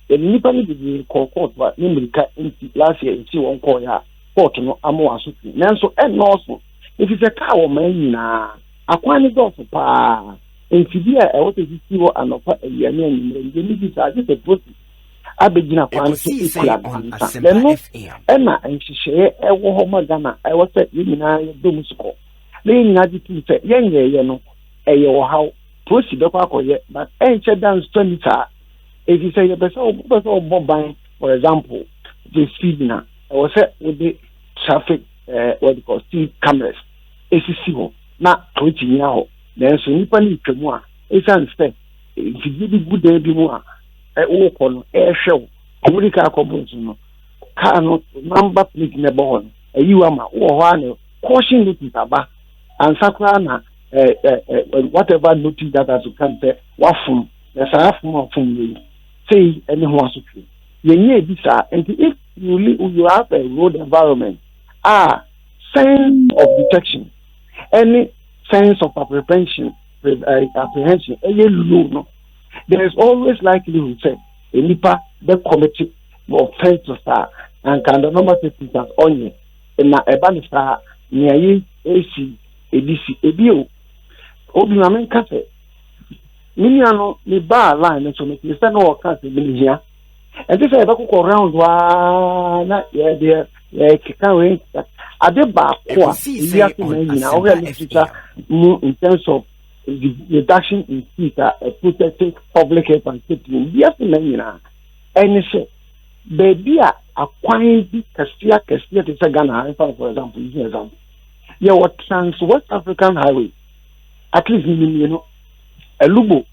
nipa ni bi court wa ni America nti last year nti won call ya court no amo asofi nanso eno so if you say ka wo man nyina akwani do so pa nti a e wote sisi wo anopa awia ne anyimre ni bi sa je process abegina kwano so ikula leno ena nhihye ewo ho magana e wo se yina dom suko le nyina di tu se yenye no eye wo haw prosi be kwa koye but enche dance 20 If you say the person of Bob, for example, the signal, I was said with the traffic, what you call speed cameras, ACC, not twitching now. Then so you can eat more. It's unfair. If you did good, there be more. I walk on air show. America Corporation, car not number plate in the bond. You are my one caution notice about and Sakrana, whatever notice that has to come there, what from the South from you say anyone to you. You need this, and if you have a road environment, sense of detection, any sense of apprehension, any no, there is always likelihood say a nipa the committee offense to start and can the number of people on you in a banista near you AC ADC ABO Obi Cafe. Miniano me bar line and so make you stand all kinds of here. And this I go around one yeah kikaway at the bar in terms of the reduction in heat protecting public health and safety. Yes, and say baby acquiring the Castia to Ghana, for example, yeah, what Trans West African Highway, at least a Lubo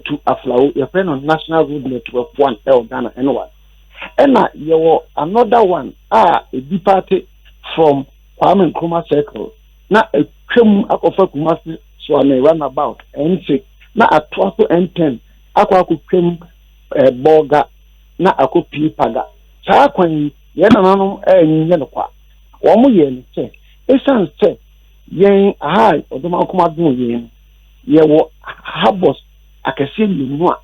to Aflao, your friend on National Road Network 1L Ghana and what. And you another one, a departed from Kwame Nkrumah Circle. Now a trim up of Kumasi, so I may run about and say, now a 12 and 10, Aqua trim Boga, now a copy paga. Sakwan, Yanano, and Yanaqua. One more year, say, a son said, Yang high or the Malcolm yen, ye were habos, I can see you more.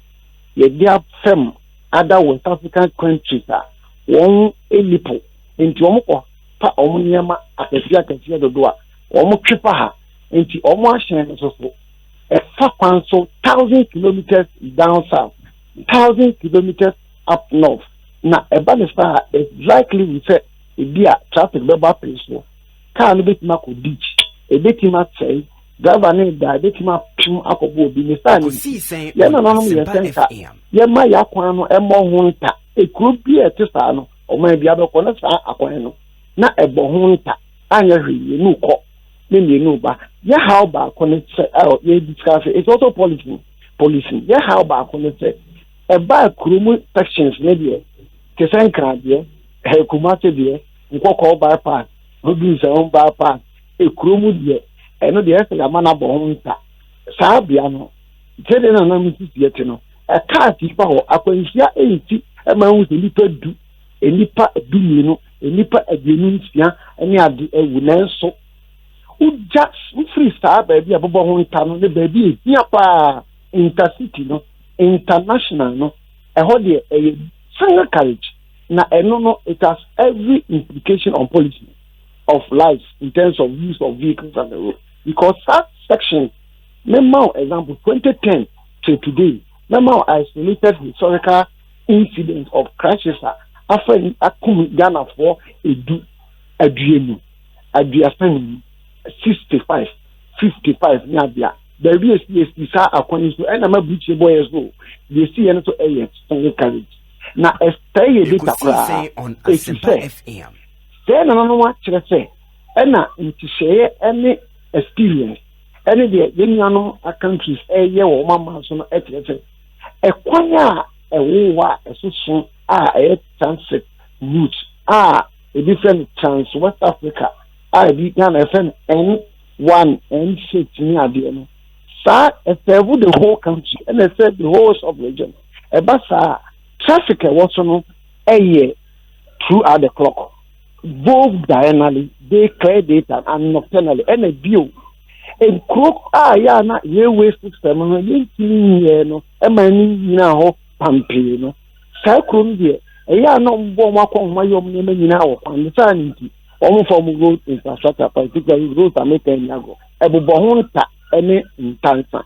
Ye dear fem, other West African countries are one a lipo into Omoko, pa Omniama, I can see the door, Omo Tripaha, into Omo Shan, so a far so 1,000 kilometers down south, 1,000 kilometers up north. Now, a bannister is likely we say, a dear traffic bubble place. Can't bit Mako ditch. A bit him at say, driver name that bit him up to Akobo be Ekosiisen yeah, my aquano, and more winter. It could be a testano, or maybe other corners are aquano. Not a bohunta, and you know, then you know, but yeah, how about connect out, you discuss it. It's also policing. Yeah, how about connect a bad Kurumu sections, maybe. Kesankra deɛ Kumase deɛ nkɔkɔ bypass obi nsa on bypass ekromu deɛ ɛno deɛ ɛsɛ ama na bɔ ho nta saa bia no tɛde na na misi tie no ɛka ti pa hɔ akwanhyia enti ɛma hu sɛ nipa du enipa dumienu enipa aduonu nsia ɛne ade ewu nanso uja free saa baabi abobɔ ho nta no ne baabi ehia pa intercity no international no ɛhɔ deɛ ɛyɛ single carriage. Now, it has every implication on policy of lives in terms of use of vehicles on the road. Because that section, remember, example, 2010 to today, remember, isolated historical incidents of crashes after Ghana for a 65, 55, Nabia. There is a according to and I'm a beach boy as well. They see any to a single carriage. Na esteye data kra on Asempa FM. Then no what say. Na nti share any experience. Any the yenu a countries ye wo mama so no etete. Ekwan a ewowa esusun a transit route a different trans West Africa be Ghana FM N1 N6 ni ade no. Sa serve the whole country and serve the whole of region. Ebasa traffic was no a year throughout the clock, both diurnally, day clear data and nocturnally, and a view. And crook na railway system, no, a man now pampino. Cyclone dear, a ya no bomb on my own name now, and the sanity, almost from road infrastructure, particularly roads are making Yago, a bohonta, any in Tansa.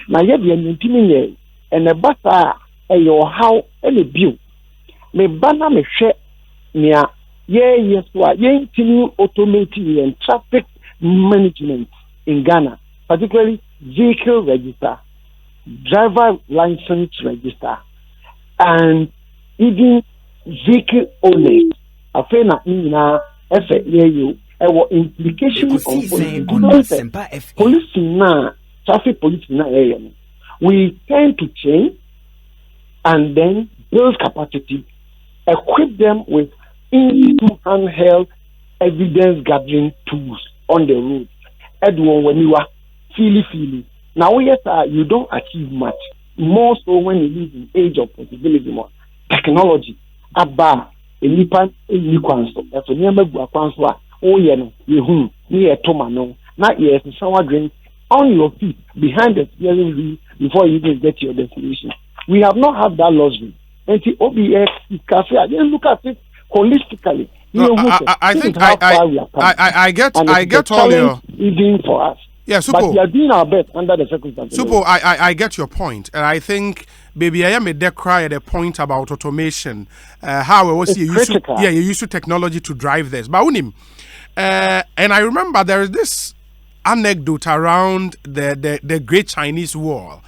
Now, yet the intimidating and a basa. Your how any view me banner me share near yes what automated and traffic management in Ghana, particularly vehicle register, driver license register, and even vehicle owners. I feel na you implication on police now, traffic police now. We tend to train and then build capacity, equip them with handheld evidence gathering tools on the road. Edwin, when you are feely. Now, yes, you don't achieve much. More so when you live in age of possibility, more technology. Abba, a nipan, a new council. If you never go a council, oh, you near Tomano. Not yes, someone drink on your feet behind the steering wheel before you even get your destination. We have not had that luxury. And the OBS cafe, I didn't look at it holistically. No, I think I get all your even for us. Yeah, Supo. But we are doing our best under the circumstances. Supo, I get your point, and I think baby I am a cry at a point about automation. How was you used to technology to drive this, but unim. And I remember there is this anecdote around the Great Chinese Wall.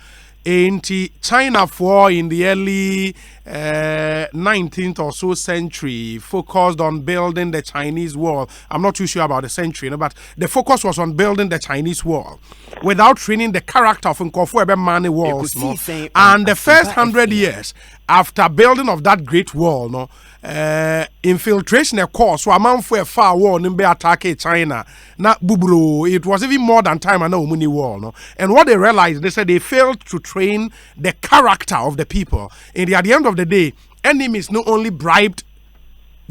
In China in the early 19th or so century focused on building the Chinese Wall. I'm not too sure about the century, but the focus was on building the Chinese Wall without training the character of Nkofu Mani walls. And the first 100 years after building of that great wall, infiltration of course so a man for a far wall nimbe attack China na bubro it was even more than time and no muni wall and what they realized, they said they failed to train the character of the people. And at the end of the day, enemies not only bribed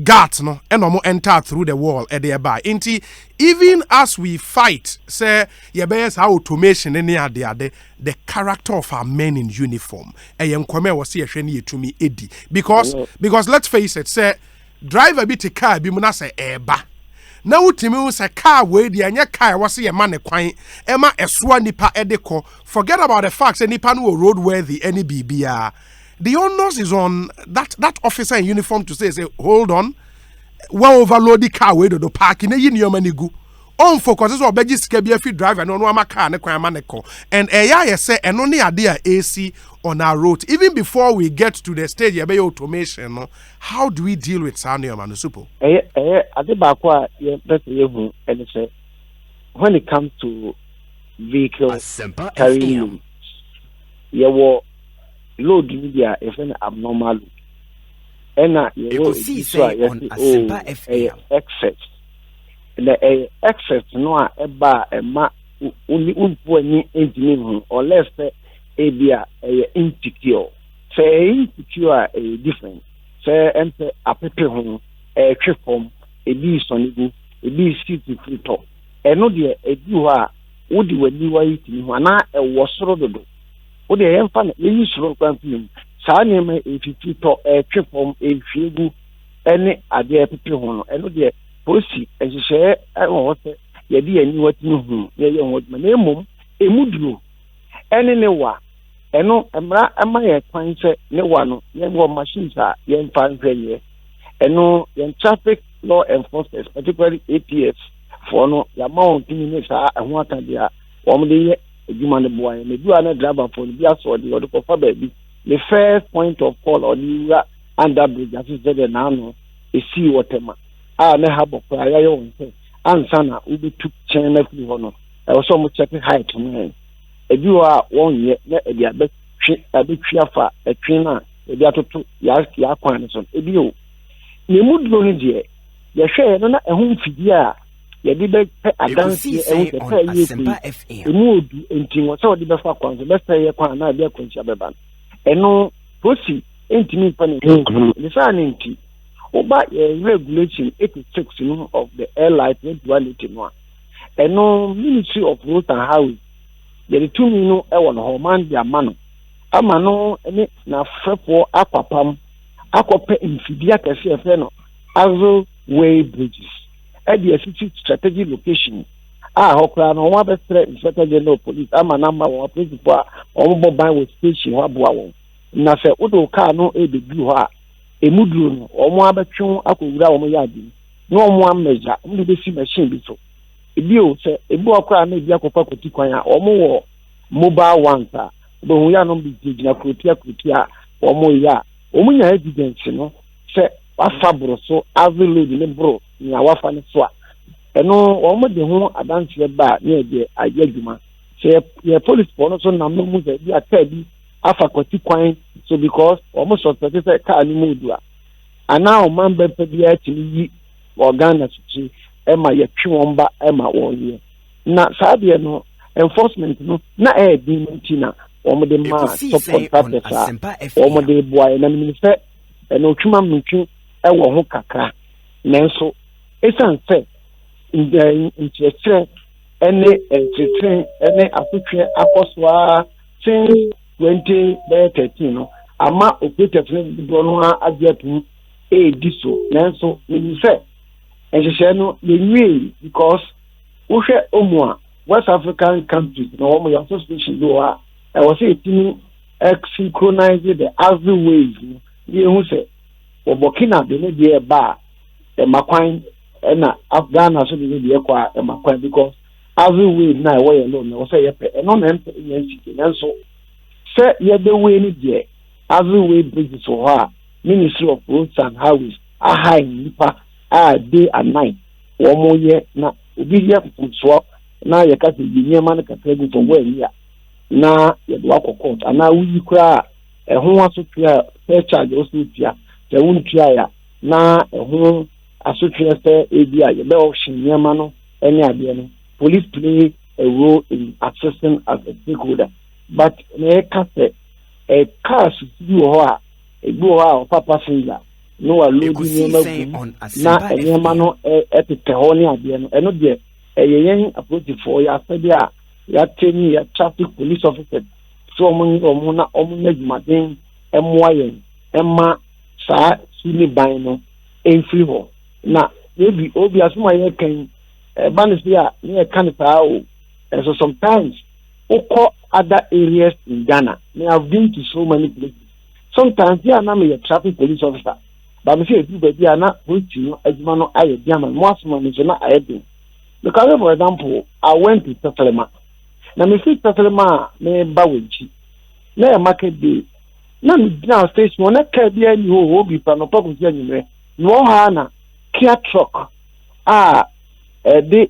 guards and no more enter through the wall at thereby. Even as we fight, say how automation the character of our men in uniform. Because let's face it, say drive a bit a car be say eba. Now utimi say car way the anya car was a man kwan ema eswa nipa edeko. Forget about the facts any nipa no roadworthy any BBR. The onus is on that officer in uniform to say hold on, well overload the car way to the parking in your money go. On focus is what Begis can be a free driver and on my car and a and AI say and only idea AC on our road. Even before we get to the stage of automation, how do we deal with Sanio Manusupo? When it comes to vehicles carrying load media is an abnormal and excess. The excess no eba ema only unponi engineering or less abia insecure. Say insecure different. Say empe apepe ho twefom ebi sonigu ebi city free top. Eno de edu ha wodi wani wa yitini ho na ewo soro dodo. Wodi yemfa na yi soro kwamfim. Saa neme efifi to twefom efiegu ene ade apepe ho no eno de Posi, as you say, I want to be a new what you want my name, a mudru. Any newa, and no, am I a fine set, no one, young machines are young fine failure, and no young traffic law enforcers, particularly APS, for no amount in minutes are and what I do, one day, a human boy, and do another driver for the gas or the other for baby. The first point of call or the under bridge, as you said, and I know, is see what ne habo kwa ya wonse ansa na ubi tu chene fi hono e wo so mo check height no ebi wa wonye na ebi abetwi afa etwi na ebi atoto ya kwan so ebi o ne mudro ni de ye hwe no na ehun fidi a ye de be adansi ehun se pa ye emu odu enti wo so de be fa kwan so be say ye kwan na be kwanchi abeba eno posi enti pa ne ni sa ne enti Oba regulation 86 of the airline duality no. And no Ministry of Roads and Highways. There are 2 million man dia mano. Ama no ene na frefo aquapam aquape infidia kese fe no Azo Way Bridges. At the strategy location. Hokra no wa be Inspector General Police ama number one principal on mobile with station wa boa won. Na se odo car no e be bi ho a emuduro no omo abetwe akowura omo yadi no omo ameja omo be si machine bi so ebi o se ebi okra na ebi akopa koti kwan a omo wo mobile ones a be hu ya no bi gina krotia omo ya omunya evidence no say wafa bro so every lady ne bro nya wafa ne so a eno omo de ho adanse ba ne de ayadwuma say ye police for no so nam no mu say bi aka bi afa kwati kwan so because omo suspect say car ni mu du a ana o man be pe bi a tini organ suchi ema ye twi won ba ema won ye na sabe no enforcement no na e di ntina omo de ma subcontractors omo de boy na minister no twuma mtwi e wo ho kakra nanso esan se ntiatre ene asotwe akoswa since 2013 no ama operators ne do no agiatum diso nanso minister ehye no yenwie because wohwe omua West African countries no omo your association do I was say it synchronize the every ways ye hu say Burkina de ne de ba e makwan na Afghan so de de kwa e makwan because every way na e way no no say ye pe e no na empe nyansi nanso say ye the way ni de every way bridges so ha Ministry of Roads and Highways a high nipa a day and night wo mo ye na obi ye so na ye ka se nyema na kakra gu for where ya na ye do akokot ana wuyi kra ho asotwe fair charge osotwa se wuntua ya na ho asotwe se ebia ye be option nyema no ene ade no police play a role in assessing as a stakeholder but na ka se a car do ho a egbo ho a papa singa no wa load nyema na nyema no etete ho ne ade no eno de yen approach for ya said ya teni ya traffic police officer so omo na jumaden emoyen emma sa sini ban no enfri ho na obi asuma ye kan banis ya ne kan ta o so sometimes oko other areas in Ghana me have been to so many places sometimes ya na me traffic police officer but me say do be ya na police no aduma no aye diama mo asuma me na aye. Because, for example, I went to Tatalema. Now, me see Tatalema, me baweji. Na market day. Na now station, na kabi ani ho bi pa no pa ko sia nyime. No ha na Kia truck. De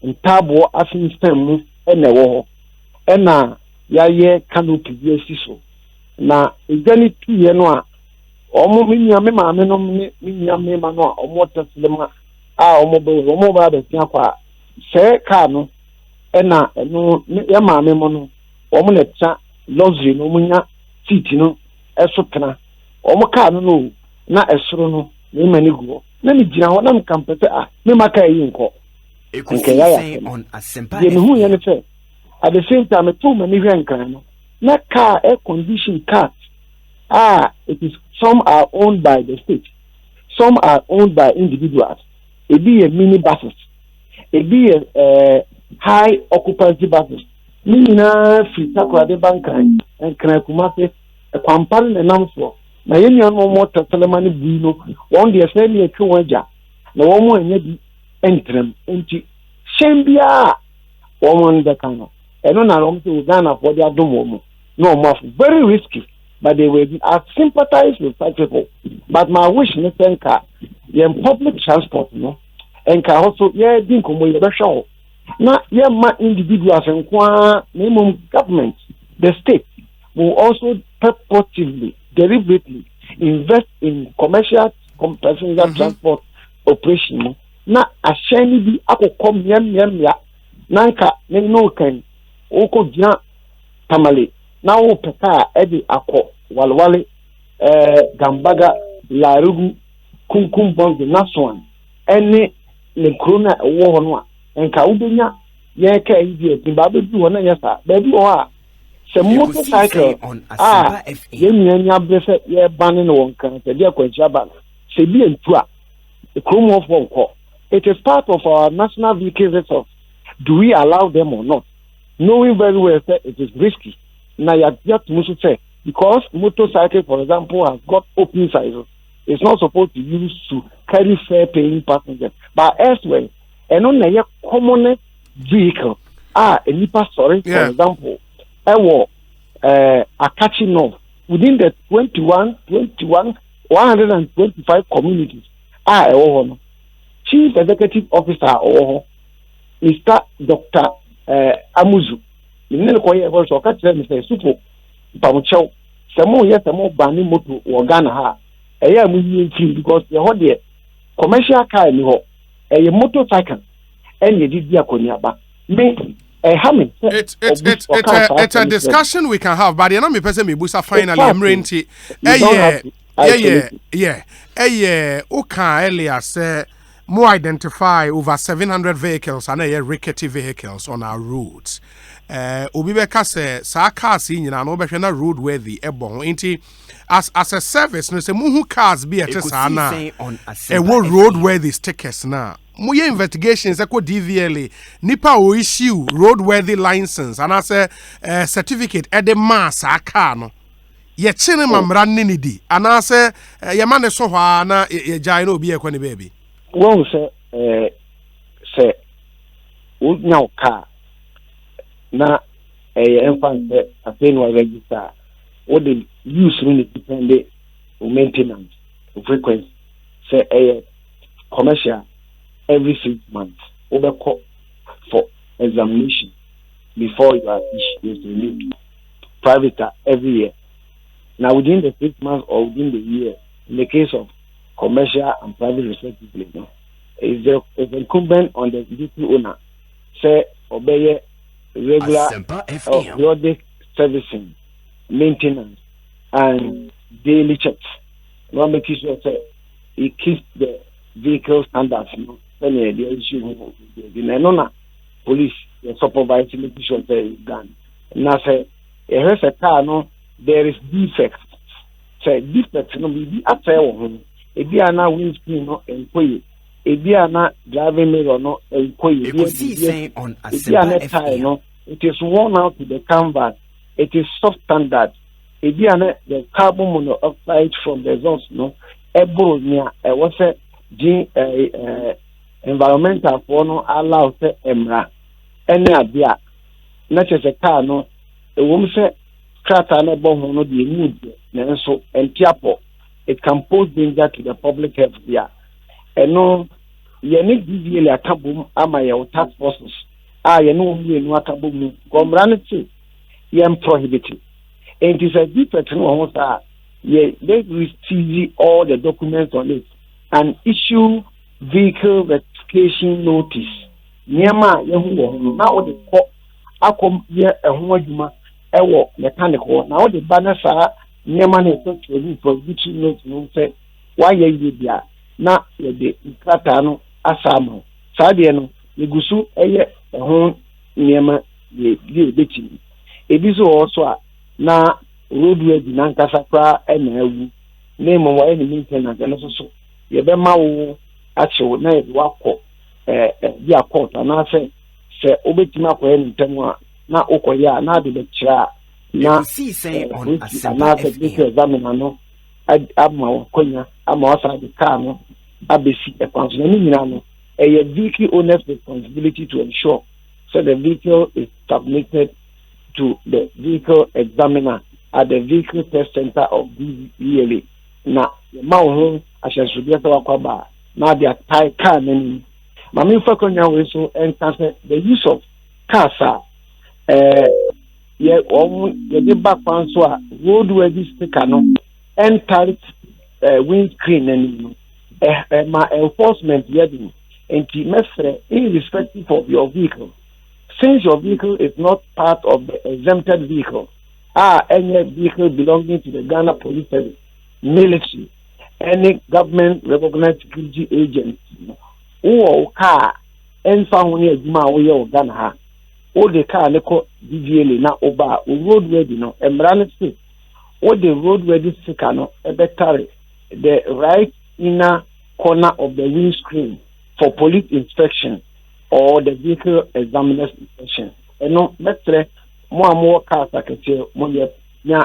ntabo afin stem mu na wo ho. Na ya ye canopy bi asiso. Na egani tuye no a omo minya me ma me no minya me ma no a omo Tatalema omo ba be tia kwa se car no na no ya maame mo no omo na tsa luxury no munya seat no eso tena omo car no na esoro no me mani guo na mi gina ho na mkampete me maka yi nko Ekosiisen on Asempa ye hu ye ne fe at the same time to mani hwe nkan no na car air condition cars it is some are owned by the state, some are owned by individuals. It be a mini buses, it be a high occupancy buses. Mina free takwa de bankan and kumase a company announcement. Na yeni no more telemani buino one day say me twaja na wo mo anya di entrem enti shembia wo mo nda kano eno na rom to Ghana for their dom no more very risky, but they will sympathize with such people. But my wish is that in public transport, no, and can also think of the show. Now, my individuals and minimum government, the state will also purposely, deliberately invest in commercial passenger transport operation. Now, a shiny be up come yam nanka no can oko jina tamale. Now, peka edi ako walwale gambaga larugu kunkum bonde naswan ene ne krona ewo hono a enka ubenya ye ka ibi timba be bi wona yesa ba bi o a se motorcycle ye nyanya brefe ye bane no wonka se dia kwanchi aba se bi entu a the chrome of wonko. It is part of our national vehicle resource. Do we allow them or not? Knowing very well that it is risky. Now you have to say, because motorcycle, for example, has got open sizes, it's not supposed to use to carry fare paying passengers. But elsewhere, and on a common vehicle, a nipa sorry, for example, a catching off, within the 125 communities, Chief Executive Officer Mr. Dr. Amuzu. Nne ko ye so ka tell Mr. Supo Pamucho. Samo ye samo bani moto Ghana ha. Eya mu yi because ye ho de commercial car ni ho. Eye motorcycle. Enye di akoniaba. Me it's a discussion we can have, but you know me person me busa finally emrenti. Uka earlier say more identify over 700 vehicles and rickety vehicles on our roads. Obibeka say sa cars nyina no behwe na road worthy ebon nti as a service no say muhu cars be at sa na road worthy stickers na muye investigations eko DVLA nipa o issue road worthy license and as certificate e de mass aka no ye chine mamra ni di and as ye ma ne so hwa na ye jai na obi ekwa ne baby won say o nya car na enfant afin wa register o the use really depend on maintenance frequency say commercial every 6 months over for examination before you are issued released. Private every year. Now within the 6 months or within the year, in the case of commercial and private respectively, it's incumbent on the duty owner say obey regular periodic servicing, maintenance, and daily checks. Not making sure say it keeps the vehicle standards. The issue the police supervising making sure that it's done. Now say a car no there is defects. Say defects no be after home. It be ana windscreen no employee. It be ana driving mirror no employee. Ekosiisen on Asempa FM. It is worn out to the canvas. It is substandard. It be ana the carbon monoxide from the exhaust no. Ebro near was a environmental for no allow say emra any abia not just a car no a woman say crater na bomb no the mood na so entiapo it can pose danger to the public health there and no ye need DVL akabum ama ye task forces ye no we no akabum gomranity ye prohibited and it is a defect no ho ye they receive all the documents on it and issue vehicle verification notice. Niama yehu wo na wo de ko akom ye ehun adwuma ewo mechanical na wo de bana saa niama na so training for victory note no say why ye bia na ye de krata no asama saa de no yegusu eye ehun niama ye bechi ebi so also a na roadway di na nkasa kra na awu na mo wa ni maintenance na so ye be ma wo acho na ye wakọ dia court na se obetima akọ ni ntamu na okoya na de be kira na Ekosiisen on Asempa FM. Examiner no ama konya ama wasa de car no abesi ekwanso na nyina no a vehicle owner's responsibility to ensure so the vehicle is submitted to the vehicle examiner at the vehicle test center of DVLA na ma ho ashasubia tawakwaba na dia tie car nani mami fakonya we so entrance the use of cars ye the back pan so a road worthy sticker no enter windscreen nani my enforcement yet and irrespective of your vehicle, since your vehicle is not part of the exempted vehicle, any vehicle belonging to the Ghana Police Service, military, any government recognized security agency, or car, and found near Juma or Ghana, or the car, DVLA, now over road ready, no, and State, or the road ready sticker, no, the right inner corner of the windscreen for police inspection or the vehicle examiner's inspection. And no, let's say more cars I can say, yeah,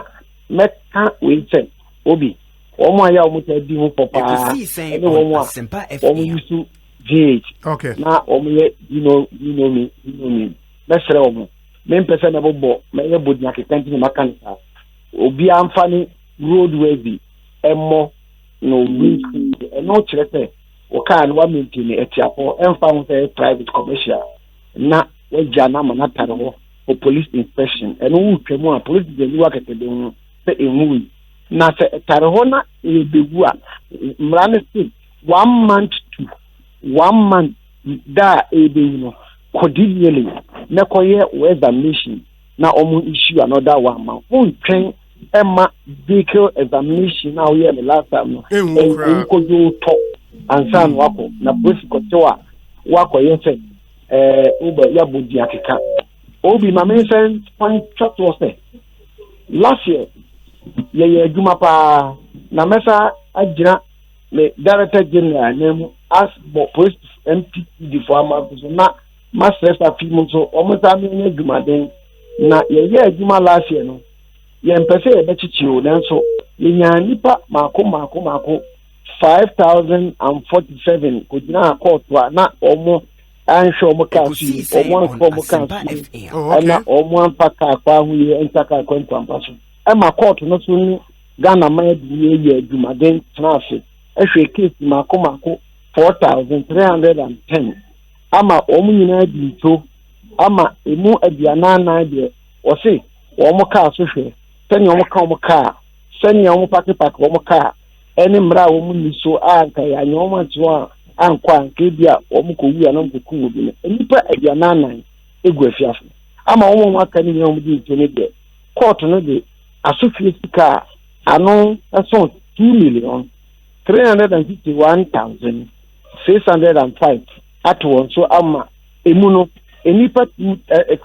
Mecca will say, Obi, or my almost do papa, Ekosiisen on Asempa FM. GH. Okay. Now, you know me. Let's say, main person about bo, may you would not attend to the mechanic. Obi, I'm funny, roadway bi emo no windscreen no chere say o car no wa maintain etiapo emfa ho say private commercial na wagya na ma tare ho for police inspection eno wu twemu a police dey lu akete de ho say enwu na say tare ho na e begu a mrane still 1 month to 1 month da e begu no cordially na koye examination na omo issue another 1 month won twen Emma vehicle examination now here the last time no ko do to ansan wako na police ko tewa wako yese uba ya bodi akeka obi ma men sen point chat was there last year ye adwuma pa na mesa agira le director general name as police MP the former so na master film so omo sa me adwuma den na ye adwuma last year no yempese ebechichiwo nanso yenya nipa mako 5047 kujina court wa na omo ansho omo kasi omo fomo kasi na omo ampaka kwa huye entaka kwentwa mpaso ema court no so ni Ghana man di ye adwuma den trafe ehwe case mako 4310 ama omo nyina di to ama emu aduana na de o se omo ka so hwe sani omo ka omo ka sani omo pak omo ka eni mra omo niso anka ya nyoma twa ankwa anka bia omo ko wu anam ko ku bi nipa aduana nan egu afiafo ama omo aka ni omo di tene de court no de asofie sika ano so 2,351,605 atwo so ama emu no enipa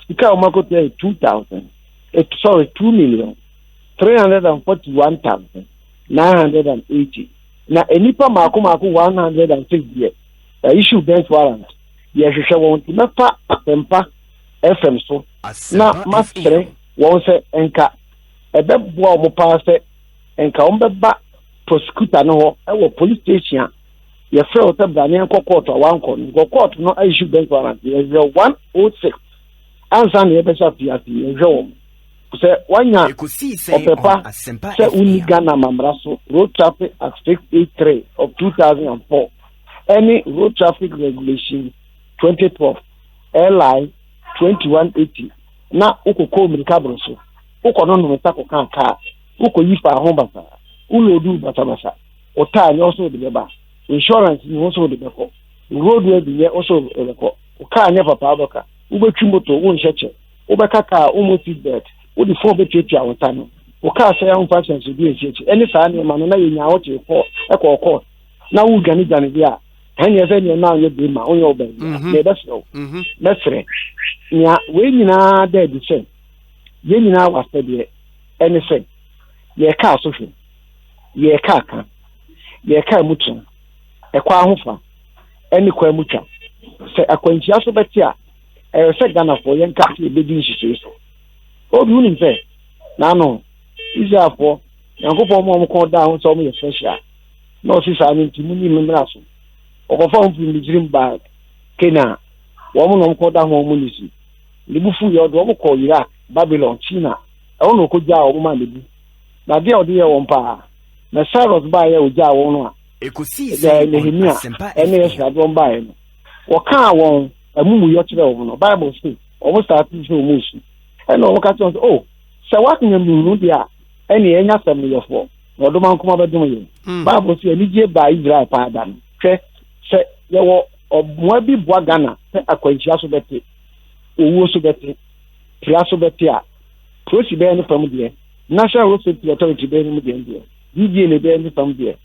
sika omo ko 2,341,980 na enipa mako 106 years issue bench warrant ye hwehwe won ti mefa asempa FM so na mastre won se enka ebebo o mo pa se enka on beba prosecutor no ho e wo police station ye fe o tabra ne enko court wan court no issue bench warrant ye 106 ansa ne be sha fiati ye hwe se wanya opepa se unigana mamraso road traffic act 683 of 2004 any road traffic regulation 2012 LI 2180 na ukoko mirikabro so uko no no tako kanka uko yifa ho basa ulodu basa ota nya oso de beba insurance ni oso de beko road way bi ye oso de beko uka nya papa aboka ubetwi moto wo nhyeche ubeka ka umosi bed wo di phone betwetwa awota no wo ka say am fashion so bi ehyeche eni saa ne ma no na yenya wo che ko ekọ na wo gani bia hanya ze ne na onye bi ma onye oban na be so mesre nya we nyina da di se ye nyina wase de eni se ye ka so hwe ye ka mutu ekwa ahofa eni kwa mutu se akwantia so betia se Ghana for yen ka e be di nhyeche so obi uni mfe na no izi afọ yankofo mo ko da ho so mo ye special no si sa ni timu ni mmra so okofo mfu ni dream bag kena wo mo no ko da ho mo nisi libufu ye odo mo ko Iraq Babylon China e wo no ko ja wo ma lebu na de odi ye won pa na Cyrus ba ye o ja wo no a Ekosiisen asempa ene ye sha do ba ye no wo ka won amumu yo kire wo no Bible say o mo start to mo su ene o ka tun oh se wa kan mu nu dia ene enya sem yo fo no do man kuma bedum ye Bible say ni je ba Israel pa adam hwe se ye wo obwa bi bua Ghana se akwantia so bete owo so bete pria so bete a prosi be ni fam de National Road Safety Authority be ni de de DJ ne be ni fam de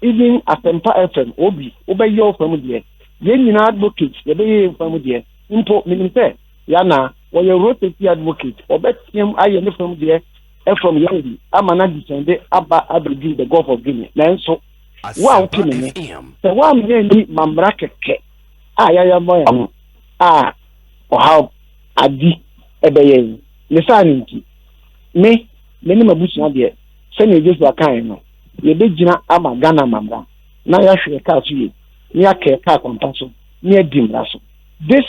even Asempa FM obi obeyo fam de ye nyina advocate ye be ye fam de impo minimpe ya na wo ye road safety advocate obetiem aye ne fam de from Yangi amana defende aba abridging the Gulf of Guinea na nso wa ukini ne se wa mye ni mamra keke ya moya o ha adi ebeye ne sani nti me ni mabusu de se ne Jesu akan no ye begina ama Ghana mamra na ya hwe ka so ye ni aka ka kwampa so ni adim ra so this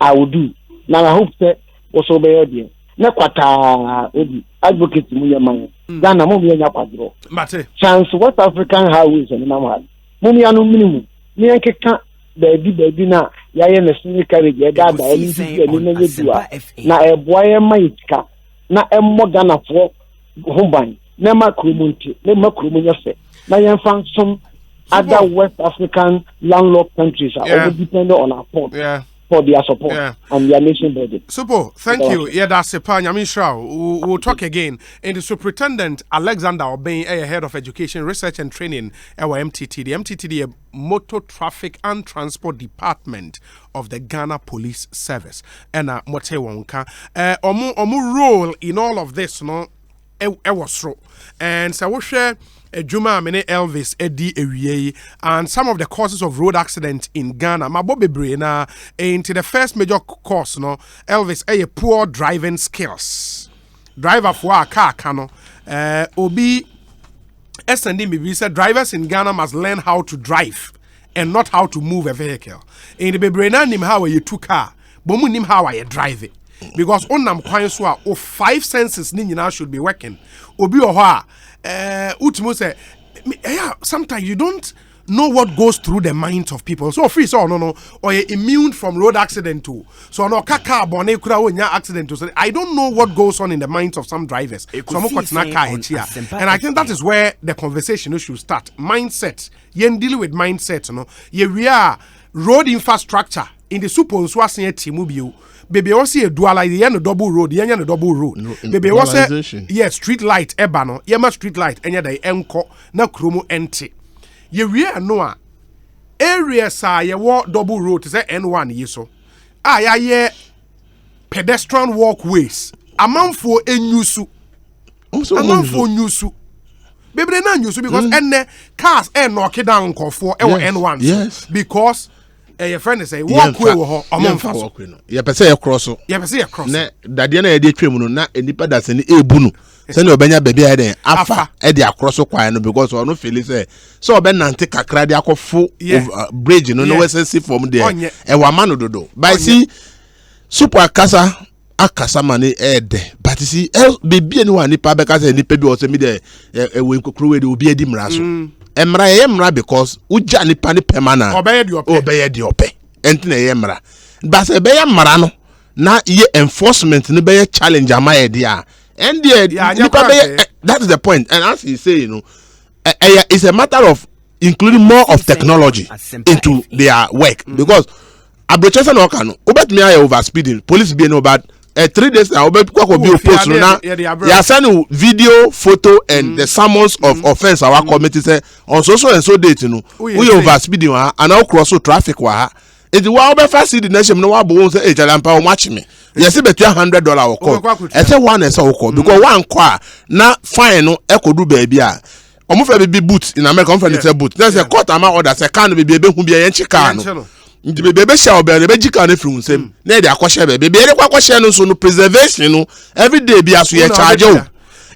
I will do na I hope that also be there na kwata obi advocate mu yaman Ghana mo me nya kwadro mate chance West African highways and normal mo me anu minimum me nkeka baby na yaye na sini carriage ya da any ni na yedua na eboye maitka na emmo Ghana fo homban na makromunti na makromunya fe na yemfa some other West African landlocked countries are all dependent on our port for their support and their nation building. Super, thank you. Yeah, that's a pan. We'll talk again. And the Superintendent Alexander Obeng, head of Education, Research and Training, our MTT. The MTT, Motor Traffic and Transport Department of the Ghana Police Service. And Mote Wonka, omu role in all of this, no, was true. And so we share. Juma Mene Elvis Eddie Ewie and some of the causes of road accidents in Ghana. My Bobby Braina into the first major cause, no Elvis poor driving skills. Driver for a car cano. Obi SND maybe said drivers in Ghana must learn how to drive and not how to move a vehicle. In the Braina nim how you two car, but nim how I drive it. Because onam kwan so a 5 senses ni nyina should be working. Obi oho Utimo say, yeah, sometimes you don't know what goes through the minds of people. So free so no or you're immune from road accident too. So no kaka bone kura wonya accident too. So I don't know what goes on in the minds of some drivers. So I'm and I think that is where the conversation should start. Mindset. You deal with mindset, no. We are road infrastructure in the super swasien timubio. Baby, we see a dual like the double road, the end double road. Baby, we say yes, street light, ebano, yema street light, and the enko na chromo ente. Ye real no area sa ye walk double road to say N1 yeso. Ye pedestrian walkways. Amount for enyusu. Amount for nyusu. Baby, they not nyusu because enne cars knock it down for N1. Yes. Because your friend say walkway wo among walkway no ye pese ye cross so ye pese ye cross na dade na ye de twem no na enipa da se ni ebu no se na obenya baabi ya den afa e de across kwan no because ono feel say so obenante kakra de akofo bridge no no we see from there e wa ma no dodo by see super akasa mane ede but see baby ni wa nipa be ka say nipa bi o se mi de we nkokro we de obi adi mra so emra yemra because uja nipa ni permanent obeye di ope entine yemra but se be yemra no na ye enforcement ni be challenge ama ye dia and nipa be that is the point and as he say you know it's a matter of including more of technology into their work because abrochesa no kan obet me over speeding police be no bad 3 days now obet kwa be post no na ya send video photo and the summons of offense our committee say on so and so date no we over speeding wa and now cross traffic wa ha it wa obe fa see the nation no wa bo say ejalampa o match me yes be $100 o call e say one e say o call because one kwa na fine no e ko do baby a omo fa be boot in America omo fa say boot there's a court amount order say can be hu be yen chika no nti bebe sha obere be jika na frun sem na e de akwohye bebe e de kwakwohye no so no preservation no every day be aso ye charge o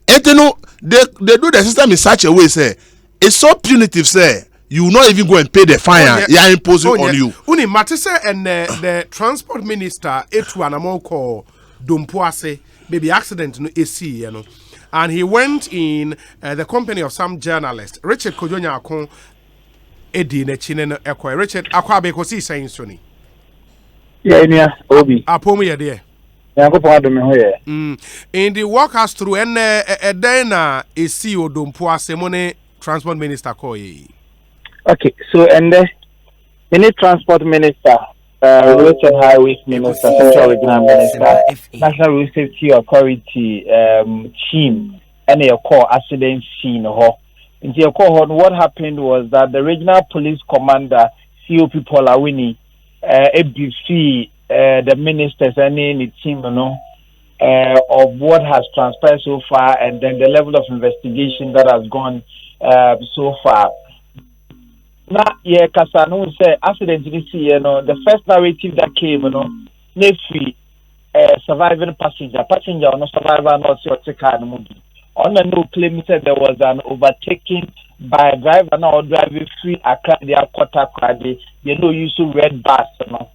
etino they do the system in such a way say it's so punitive say you will not even go and pay the fine they are imposing on you uni matese and the transport minister etu anamon call Dompoase baby accident no AC you know and he went in the company of some journalist Richard Kojonya Akon Edi na chine no ekwa Richard akwa Ekosiisen so ni yeah obi apomu ye de Yankopon adome ho ye in the walk us through and then na esi Dompoase mo ne transport minister call ye okay so and any transport minister roads and highways minister central regional minister national road safety authority team and your call accident scene ho. What happened was that the regional police commander, COP Polawini, ABC, the ministers and the team, you know, of what has transpired so far, and then the level of investigation that has gone so far. Now, yeah, Kasanu said, accident you know, the first narrative that came, you know, Nefi, surviving passenger, no survivor, not your car, on the no claim said there was an overtaking by a driver now driving free Accra their quarter crowd. You know, you should red bus, you know.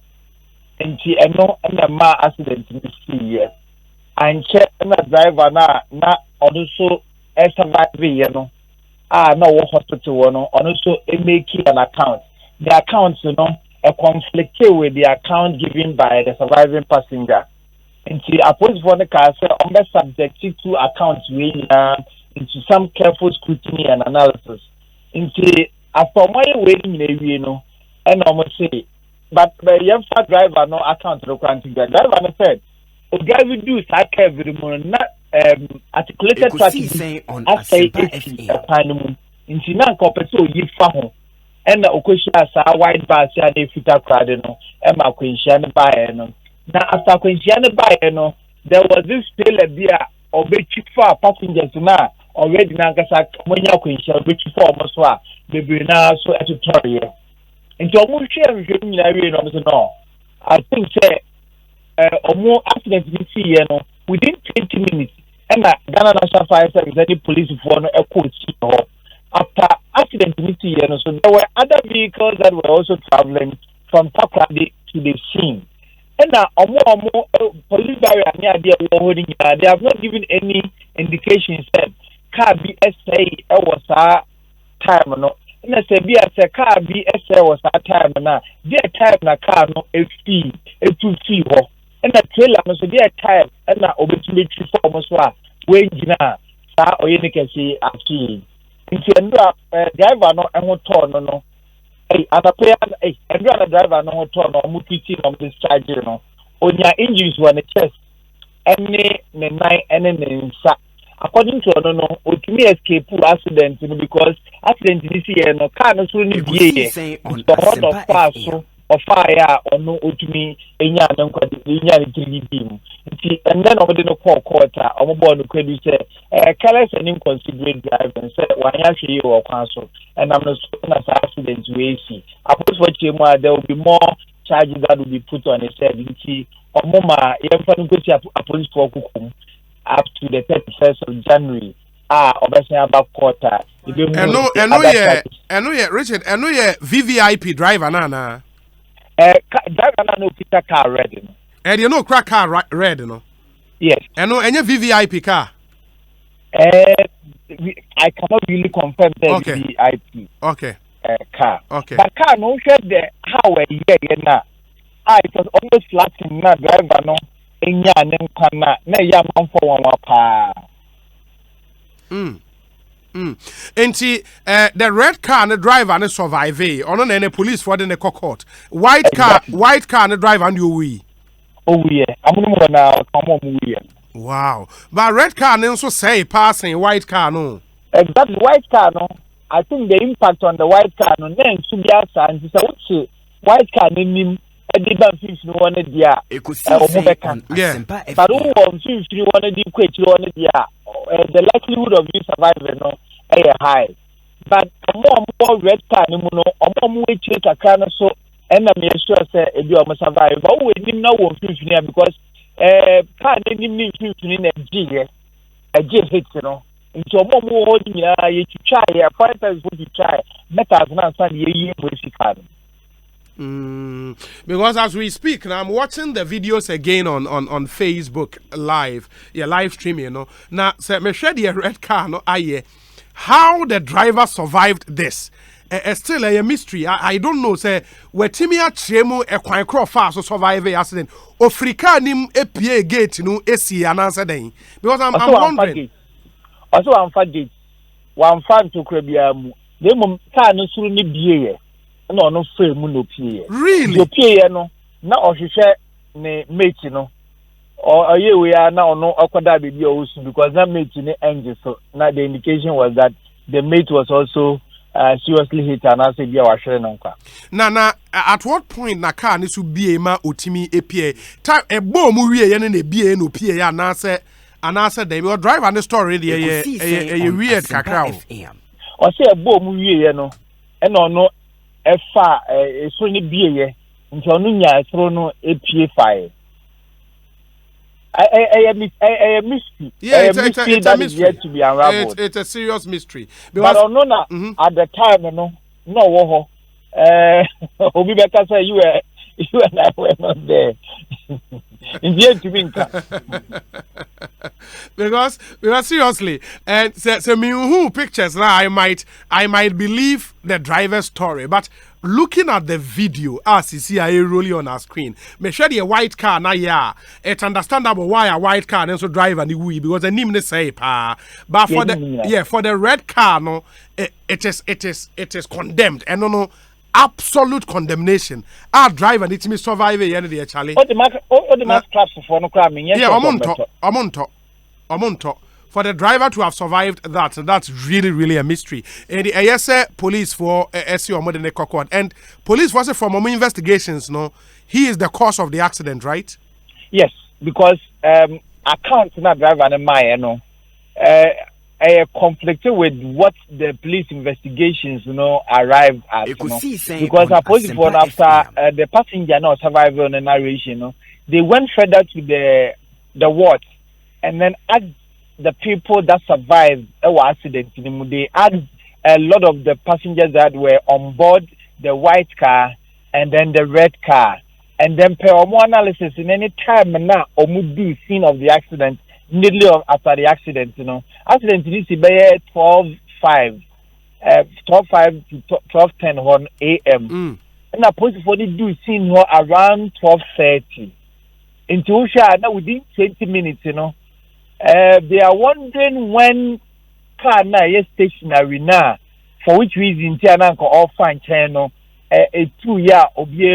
And the ma accident this year. and check na driver na also survive you know no hospital no also making an account the account you know a conflict with the account given by the surviving passenger into a post for the car say on the subject to accounts we into some careful scrutiny and analysis into after my waiting you know and almost say but the young driver no account requiring the driver said okay we do saka every morning not articulated strategy as say panum into na kopeso yi fa ho and okoshia sa wide bus ya dey fita crowd no e ma kwenhia ne bae no na after kwenhia ne bae no there was this trailer there obechi for passengers na already na nkasa monya kwenhia obechi for omo so a bebre na so etutorial into omo hwe nyina wie no no I think say omo accident we see here no within 20 minutes and Ghana National Fire Service any police for no after accident we see here no so there were other vehicles that were also traveling from Takrady to the scene and omo police barrier near there holding they have not given any indications that car BSA was time no and I say BSA car BSA was time na there time na car no a fee ho and the trailer no so there time and na obetumi for so a we gina sa oyenekesi aki nti ndra driver no enho to no atape ndra driver no to no mu titi no discharge no onya injuries were the chest any ne nine any ne nsa according to no otumi escape accident because accident this year no car no so ni bie the of pass so of fire or no otumi enya na nkwadi enya ni team and then over the quarter omo board no kwadu say careless and inconsiderate driving say wanya hwe o kwan so and I'm not accident we see suppose what you there will be more charges that will be put on his head nti omo ma yemfa no kwesi a police for kukum up to the 31st of January obviously about quarter eno ye Richard eno ye VVIP driver na driver no Peter car red no you know crack car red no yes eno enye VVIP car I cannot really confirm that VIP car okay but car no share the how na it was almost flattening na driver no enya ne nkwana na ya manfo wanwa pa Enti the red car and the driver and survive ono na the police for the court white car and the driver and you we amunu na komo mu we wow but red car and so say passing white car no exactly white car no I think the impact on the white car no then to be asa and say white car nim ediban fish no one dia Ekosiisen but who fish no one di kwetiri one dia the likelihood of you surviving no high but more red car ni mu no omo echi kakra no so and na me sure say e bi omo survive but we nim na won fish ni because car ni nim fish ni na g hit no nti omo hold ni ye twa ya fighters go try metals na san ye car. Because as we speak now, I'm watching the videos again on Facebook live, live stream, you know. Now, say me share the red car, no, how the driver survived this. Still a mystery. I don't know. Say where Timia Chemo a quite fast to survive the accident. Africa nim APA gate, no, AC and answer day. Because I'm wondering. Also, I'm faggy. One fan to Krebiamu. They mum car no suru ni biye. No frame no pie. Really? The pie no na ohwehwe ne mate no. Or ye we are now no akwada baby also because that mate ne engine so now the indication was that the mate was also seriously hit and I said yeah share nka. Na at what point na car ni su bie ma otimi epie. Ta ebo mu wie ye ne bie no pie ya na say dem your driver and the story there ye weird kakra o. O say ebo mu wie ye no e no efa so ni bieye nti onu nya throw no epie fire mystery. Yeah, it's a mystery. Yet to be unraveled. It's a serious mystery. Because but no na at the time no wo ho obi beka say you and I were not there. Indeed, to me, because seriously, and so me who pictures now, I might believe the driver's story, but looking at the video as you see rolling on our screen, me share the white car now. Yeah, it's understandable why a white car and so driver the way because the name they say but for for the red car no, it is condemned and no. Absolute condemnation. Our driver needs to survive the end of the Charlie. What the mass class for no crime? Yeah, Omonto. For the driver to have survived that's really a mystery. And the ASA police for SU or Modern Cocoa and police was from investigations. No, he is the cause of the accident, right? Yes, because account not driver and my no. Conflicted with what the police investigations, arrived at. Because opposite one after the passenger now survived on the narration, they went further to the ward and then asked the people that survived our accident. They asked a lot of the passengers that were on board the white car and then the red car, and then per more analysis in any time now or do scene of the accident. Immediately after the accident, accident is about 12:05 to 12:10 a.m. And I posted for the do scene around 12:30. Into Usha, now within 20 minutes, they are wondering when car now is stationary now, for which reason Tiana ko all fine channel a 2-year obie.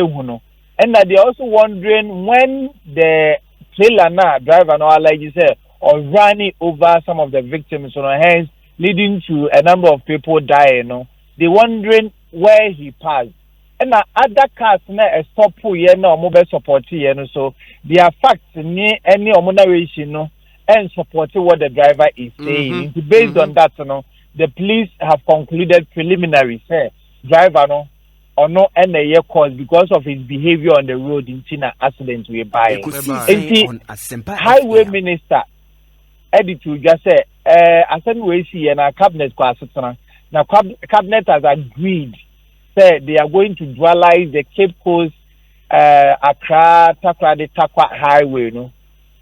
And they are also wondering when the trailer now driver now like you said or running over some of the victims, hence leading to a number of people dying. They wondering where he passed. And other cars now stop no mobile support so there are facts near any narration and supporting what the driver is saying. Based on that, the police have concluded preliminary say driver or no any cause because of his behavior on the road in China accident we buy. Highway Minister Eddie to just say I said we see in our cabinet class now cabinet has agreed say they are going to dualize the Cape Coast Accra Takwa highway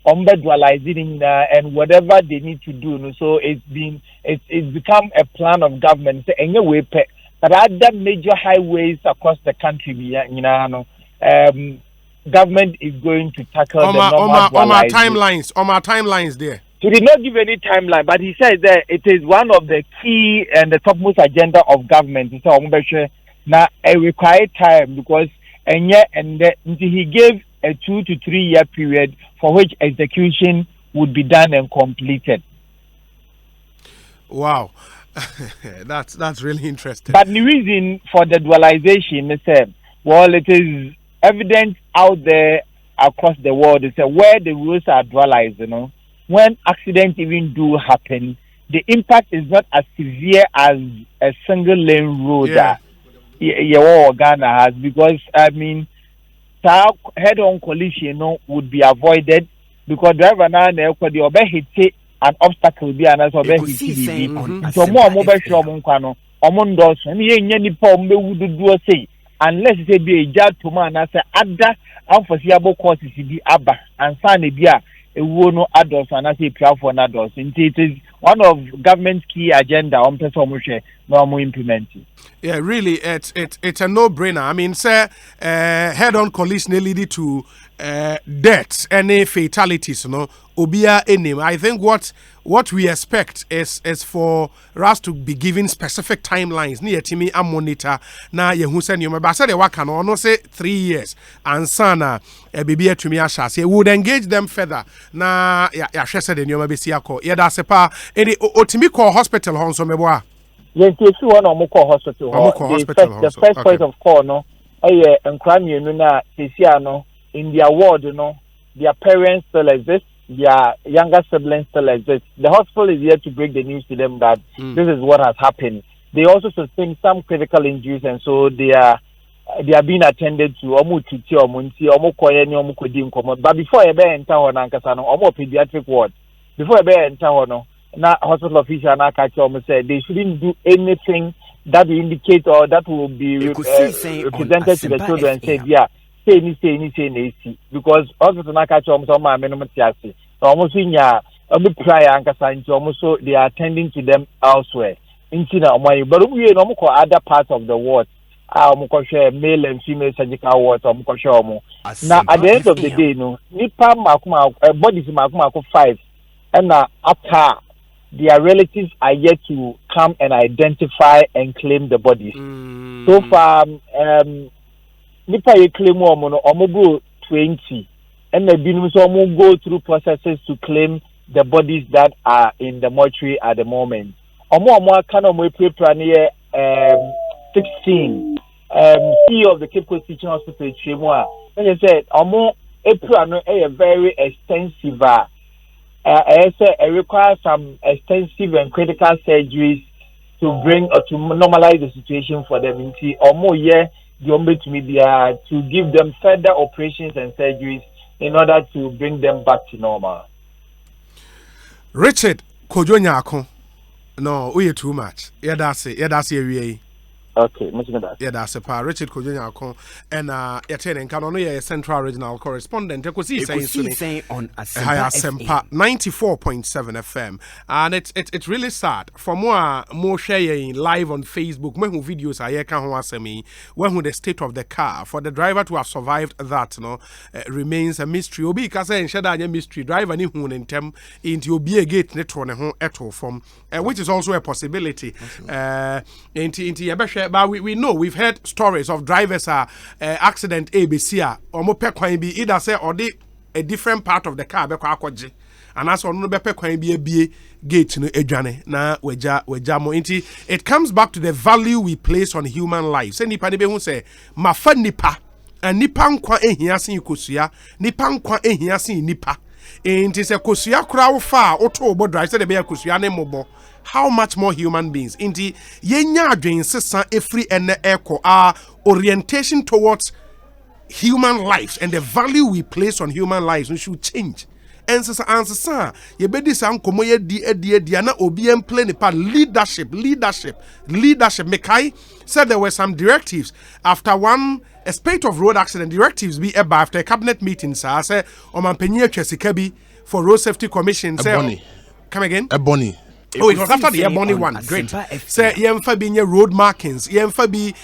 dualizing and whatever they need to do so it's become a plan of government say anyway but other major highways across the country government is going to tackle the normal timelines there. He did not give any timeline, but he said that it is one of the key and the topmost agenda of government. So now a required time because he gave a 2 to 3 year period for which execution would be done and completed. Wow, that's really interesting. But the reason for the dualization is it is evident out there across the world. It's where the rules are dualized, when accidents even do happen, the impact is not as severe as a single lane road that Ghana has because head-on collision would be avoided because driver now they hit an obstacle be another so more mobile shop unless it be a job to man as other unforeseeable causes be abba and sign a no adults and I say plan for adults. It is one of government's key agenda on normal implementing. Yeah, really, it's a no-brainer. I mean, say head-on collision leading to deaths, any fatalities, obia any. I think what we expect is for us to be given specific timelines. Near Timmy and monitor na ye who send you. But I said they work no say 3 years and sana baby to me ashas. Would engage them further. Na ya said in your maybe ako. Yeah, that's a pa. Any otimi call hospital honso meboa. Yes, you see one or more hospital. The first point of call and crime in their ward, their parents still exist, their younger siblings still exist. The hospital is here to break the news to them that this is what has happened. They also sustain some critical injuries, and so they are being attended to. But before you enter on pediatric ward, before you enter now hospital official now said they shouldn't do anything that will indicate or that will be represented to the children and say, say ni because hospital na catch almost ma me no mtiase almost nya obi prior ankasa nti almost so they are attending to them elsewhere nti na omo but we no mo other parts of the world omo ko share male and female surgical wards omo ko share omo na at the end of the day no nipa makuma bodies makuma 5 and after their relatives are yet to come and identify and claim the bodies. So far, nipa ye claim omo go 20, and the binus omo go through processes to claim the bodies that are in the mortuary at the moment. Omo kind of prepare near 16. CEO of the Cape Coast Teaching Hospital, Chimwa, and he said omo a very extensive. It requires some extensive and critical surgeries to bring or to normalize the situation for them. Or more, to give them further operations and surgeries in order to bring them back to normal. Richard Kojonyako, no, we too much. Yeah, that's it. Okay, much better. Yeah, that's a part. Richard Kojonyako and Yatene Kanono, a central regional correspondent. Ekosiisen on Asempa 94.7 FM, and it's really sad. For more sharing live on Facebook, when videos I can wasemi when the state of the car for the driver to have survived that remains a mystery. Obi kasa en sheda anya mystery driver ni hu ntem into obi a gate ne to ne ho eto from which is also a possibility. But we know we've heard stories of drivers accident ABC or mo pe kwan bi either say or a different part of the car be kwa akwaje and as on no be pe kwan bi abie gate no adwane na weja mo nti it comes back to the value we place on human life. Say nipa ne be hu say mafa nipa nipa nkwa ehia sen kosua nipa nkwa ehia sen nipa nti se kosua kura wo fa oto obo drive say de be kosua ne mobo. How much more human beings? Inti yenya adwen sesa every ene echo our orientation towards human lives and the value we place on human lives we should change. And sesa answer ye be dis ankomo ye di na obi em play ne part leadership. Mekai said there were some directives after a spate of road accident directives be above after a cabinet meeting say omampenye twesika bi for road safety commission say come again Ebony. Oh, it was after the Ebony one. Great. Say, yemfa be road markings. Yemfa be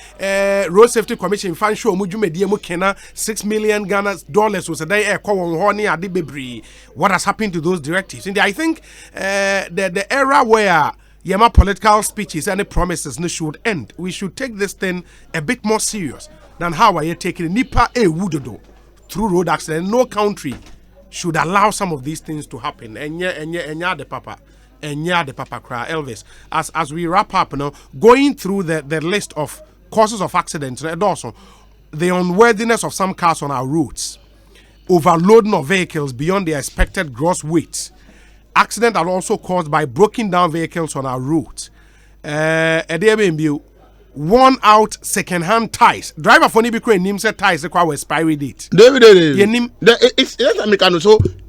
road safety commission. Fan show mujume diemu kena $6 million dollars was a day air call on horny adi bebri. What has happened to those directives? And I think the era where yema political speeches and promises should end. We should take this thing a bit more serious than how are you taking nipa wudodo through road accident. No country should allow some of these things to happen. Enya the papa. And the papa cry Elvis as we wrap up going through the list of causes of accidents and also the unworthiness of some cars on our roads, overloading of vehicles beyond their expected gross weight. Accidents are also caused by broken down vehicles on our roads. Worn out second-hand tires. Driver for Nibiku name said tires require expiry date. David,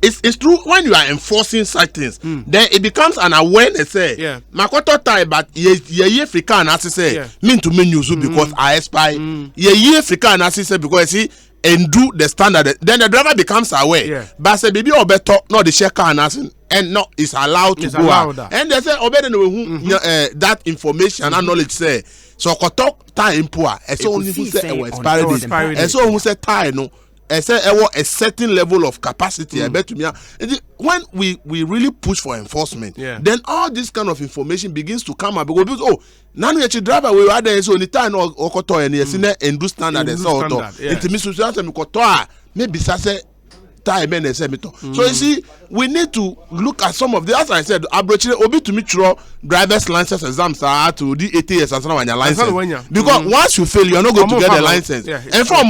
it's true when you are enforcing such things, then it becomes an awareness. Yeah. Makoto tie, but ye African as say mean to mean use because I expire. Ye African as say because see and do the standard. Then the driver becomes aware. Yeah. But say baby or better not the share car and not is allowed to go out. And they say obey that information and knowledge say. So kotok time poor. So only who say expiry. And so who say time no. I say a certain level of capacity. I bet to me. When we really push for enforcement, then all this kind of information begins to come up because now you driver we are there so any time or koto and do standard and so on. It means to maybe say. Time and so you see, we need to look at some of the as I said, obi to meet your driver's license exams are to the 8 years and your license. Because once you fail, you're not going to get the license. And from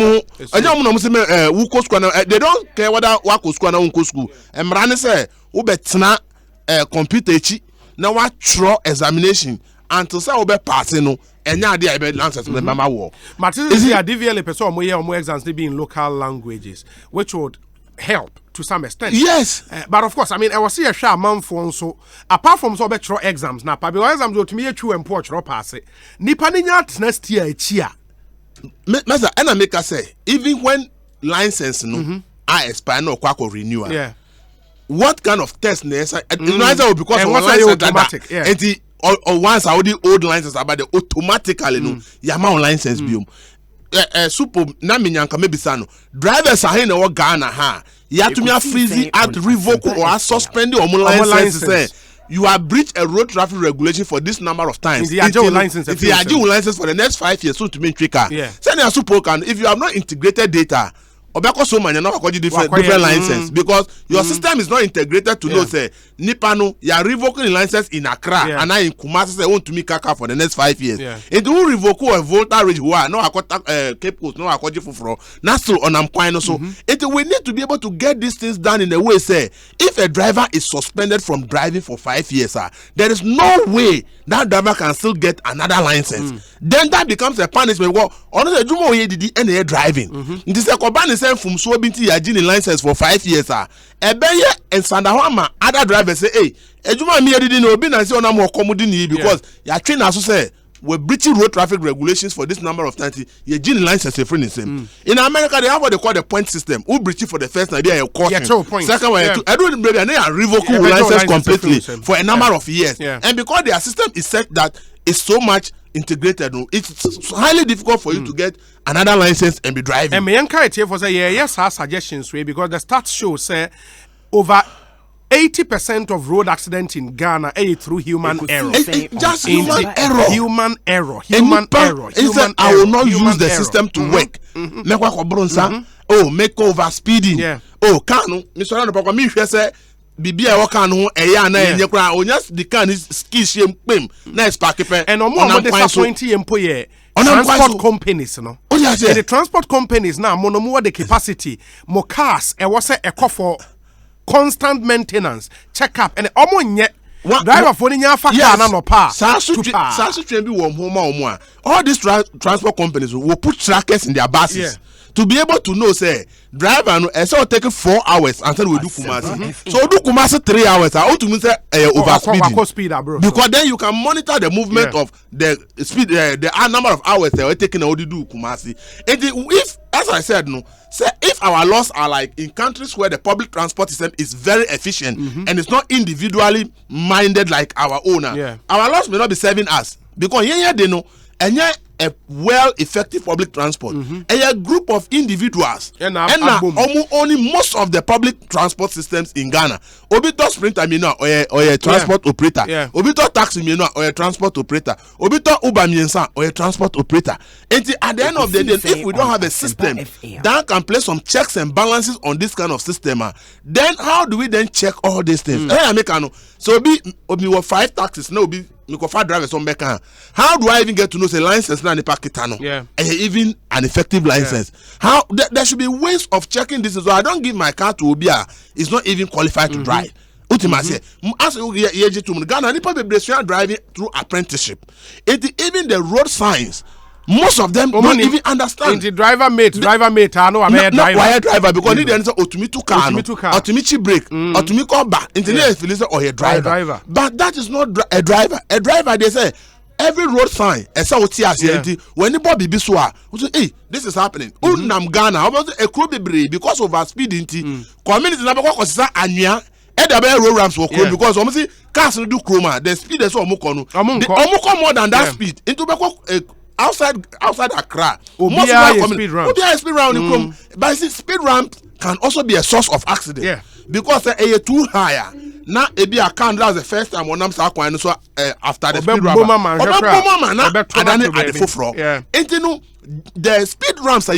they don't care whether wako school na unko school. And Mrani say, ubetna computer now what throw examination until say ube passing no. And now they are license with mama war. Martin is here DVL person more exams they be in local languages, which would help to some extent. Yes. But of course, I mean, I was here a month for so apart from so better exams now, because exams go to me true and poor pass it. Nipa ninya next year chia. Master, and I make us say, even when license no I expire no kwako renewal. Yeah. What kind of test necessary? Because and of license automatic. that, Yeah. and the or once I the old license about the automatically no yama license biom. Super na minyanka maybe sano drivers are in our Ghana ha. You have to me freeze at revoke or suspend your license. You have breached a road traffic regulation for this number of times. The agile license. If the agile license for the next 5 years, so to mean tricker. Yeah. Send your super can if you have not integrated data. Obeko so man, you're not going to different license because your system is not integrated to know say Nipano you are revoking the license in Accra and I in Kumasi say want to me kaka for the next 5 years. It will revoke a Volta Ridge who are no akota Cape Coast no akoji fufro. Na still on am kwino so it we need to be able to get these things done in a way say if a driver is suspended from driving for 5 years there is no way that driver can still get another license. Then that becomes a punishment. Well, honestly, do more any driving. This is a from so binti yajini license for 5 years ebeye and sandahama other drivers say hey ejuma me didn't know be na say ona mo commodity because ya train as say we breaching road traffic regulations for this number of times your gene license is friend same. In America they have what they call the point system. Who breach it for the first time they are caution. Second one I don't maybe they are revoking license completely for a number of years. And because their system is set that it's so much integrated, it's highly difficult for you to get another license and be driving. And me encourage here for say yes our suggestions way because the stats show say over 80% of road accidents in Ghana are through human error. Just human error. Human error. Human error. I will not use the system to work. Oh, make over speeding. Oh, kanu. Mr. Rano, me say Bibia waka no eya na enye kra onya the can is ski shame pem na spark pen and omo disappointing employer transport companies no the transport companies now mono the capacity mo cars e was a call for constant maintenance check up and omo nye driver for nya fa car na no pa so train bi wo omo all these transport companies will put trackers in their buses to be able to know say driver no say take 4 hours until we do Kumasi. So do Kumasi 3 hours how to mean say overspeeding because then you can monitor the movement of the speed the number of hours they are taking to do Kumasi. If as I said no say if our laws are like in countries where the public transport system is very efficient and it's not individually minded like our own our laws may not be serving us because they know and a well effective public transport a group of individuals and only most of the public transport systems in Ghana obito sprinter mina or a transport operator obito taxi mina or a transport operator obito uber miensa or a transport operator and at the end of the day if we don't have a system that can place some checks and balances on this kind of system then how do we then check all these things so obi 5 taxis no be drivers on back. How do I even get to know say license na ni pakitano? And even an effective license. How there should be ways of checking this. So I don't give my car to Obia. It's not even qualified to drive. Ultimately, as you to Ghana, people be driving through apprenticeship. Even the road signs. Most of them don't even understand. The driver mate, I know I'm a driver because they answer to car, automatic brake, automatic call back. Internet is or a driver. But that is not a driver. A driver, they say every road sign, when the Bobby Biswa, hey, this is happening. Unam Ghana, a crew because of our speeding, community number anya. Road ramps were because almost cars do chroma. The speed is almost more than that speed. Into outside Accra, most speed ramp. But speed ramp can also be a source of accident because they are too higher. Now, it be a can that's the first time when I'm so after the speed ramp. The speed ramps are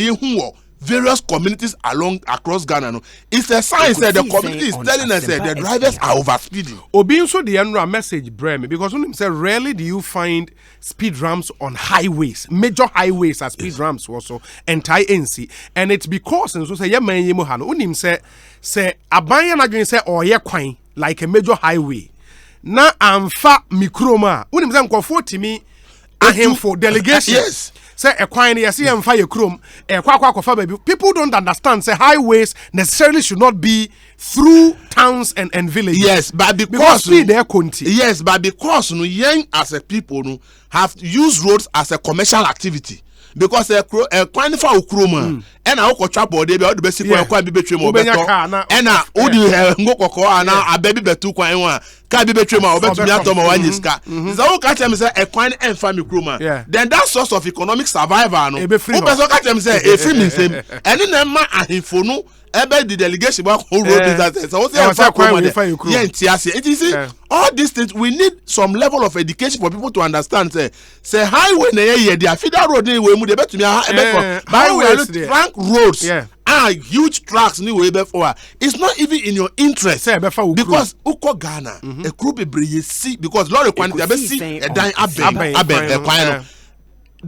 various communities across Ghana. It's a sign that the community is telling us that the drivers are overspeeding. Obi so the end message brand because when him say rarely do you find speed ramps on highways, major highways as speed ramps also entire NC, and it's because and so say man yemu ha no unim say abanya na dwen say oye kwan like a major highway na amfa mikroma unim say nkofo timi ahemfo delegation say a coin here see and fire chrome baby. People don't understand say highways necessarily should not be through towns and villages. Yes, but because their country. Yes, but because young as a people have used roads as a commercial activity. Because a coin for Ukroma ɛna wokɔ twa bɔde bi a wode bɛsi kwan bi betwe ma obɛtɔ ɛna wode ngo kɔkɔ ana aba bi betu kwan ho a ka bi betwe ma obɛtumi atɔ ma wanye sika so wo ka kyem say ekwan ɛmfa me krom a then that source of economic survival no wo person ka kyem say e free me nsem ɛne na ma ahemfo no ebe the delegation back who wrote this so what it is all these things we need some level of education for people to understand say highway na here there feeder road ni we mu dey betumi highway trunk roads huge tracks ni we be for it's not even in your interest because uko Ghana a group be see because lorry quantity be see e dan abeg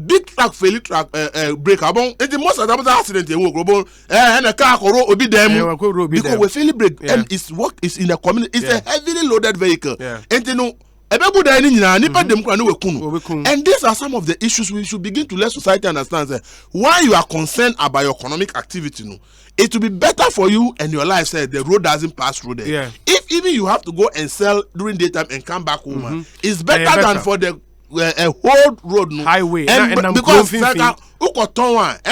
big truck fail truck break abon the most of the accident e work robon and a car koro obi dem because we fail break and its work is in a community it's a heavily loaded vehicle and you know ebebu da ni nyina nipa dem kwa no we kunu and these are some of the issues we should begin to let society understand why you are concerned about your economic activity no it will be better for you and your life say the road doesn't pass through there if even you have to go and sell during daytime and come back home it's better than for the a whole road no highway and because and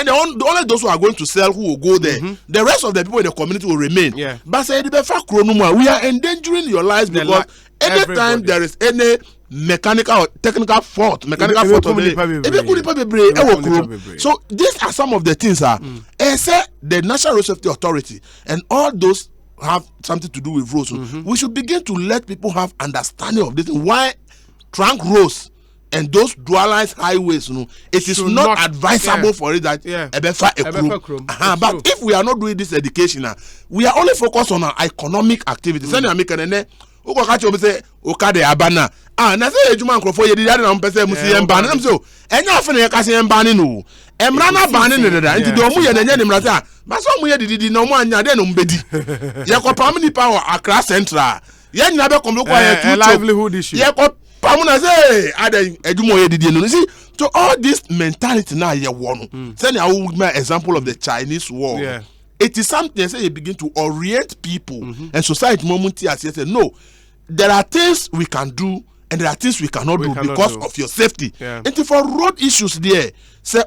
only those who are going to sell who will go there the rest of the people in the community will remain but say we are endangering your lives because anytime there is any mechanical or technical fault so these are some of the things say the National Road Safety Authority and all those have something to do with roads we should begin to let people have understanding of this why trunk roads and those dualized highways, it is not advisable for it that but if we are not doing this education, we are only focused on our economic activities. Say abana na say ejuma nkrofo ye dida na mpese musi emba na so enya afa na ye kase emba ni no emra na ba ni deda nti de omu ye na nya ni mra say ba so omu ye didi na omu anya de no mbedi ye ko pam ni pa Accra Central ye nyina be komlo kwa ye livelihood issue ye ko pamuna say adan edumo ye didi no see to all this mentality na ye wo no say na wo give example of the Chinese war it is something say you begin to orient people and society moment as you say no there are things we can do and there are things we cannot do because of your safety and for road issues there say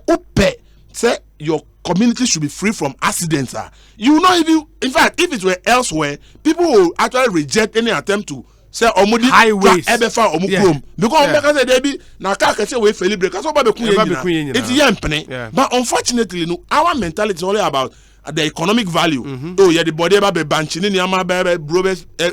say your community should be free from accidents you know if you in fact if it were elsewhere people will actually reject any attempt to say omudi highways ebefa omukrom because make say dey be na car kese we fail break so ba be kun yen it's yempene but unfortunately no our mentality is only about the economic value oh yeah the body eba be banchi ni ama be brobes ya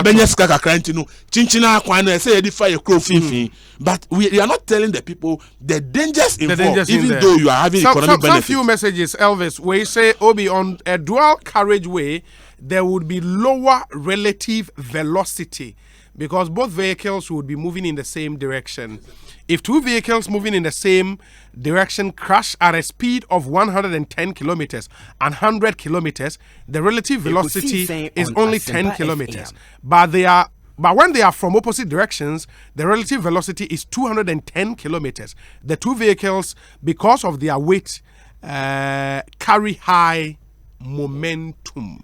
benye ska kakra ntinu chinchina akwan na say dey fire crow finfin but we are not telling the people the dangers involved even though you are having economic benefits. Some few messages Elvis we say Obi on a dual carriageway there would be lower relative velocity because both vehicles would be moving in the same direction. If two vehicles moving in the same direction crash at a speed of 110 kilometers and 100 kilometers, the relative velocity is only 10 kilometers. But when they are from opposite directions, the relative velocity is 210 kilometers. The two vehicles, because of their weight, carry high momentum.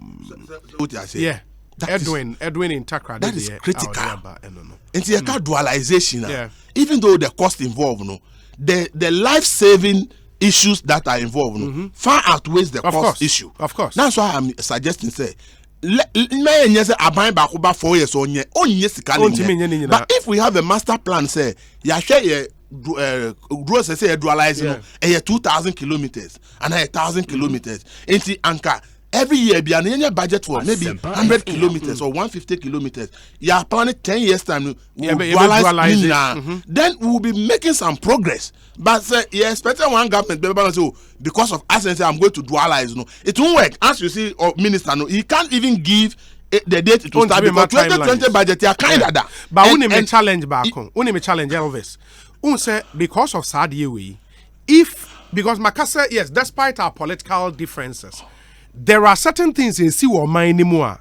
Yeah. Edwin in Takra. That is critical. It's a dualization. Even though the cost involved, the life-saving issues that are involved far outweighs the cost issue. Of course. That's why I'm suggesting say, but if we have a master plan, say, gross say dualizing 2,000 kilometers and 1,000 kilometers. Into anchor. Every year, be an budget for maybe 100 kilometers or 150 kilometers. You are planning 10 years time. Then we will be making some progress. But you expect one government because of accidents, I'm going to dualize. No, it won't work. As you see, minister, no, he can't even give the date to start because 2020 budget. You kind of that. But when me challenge back, when me challenge Elvis, say because of Saudi way, because Makasa, yes, despite our political differences. There are certain things in Siwa Mainimua.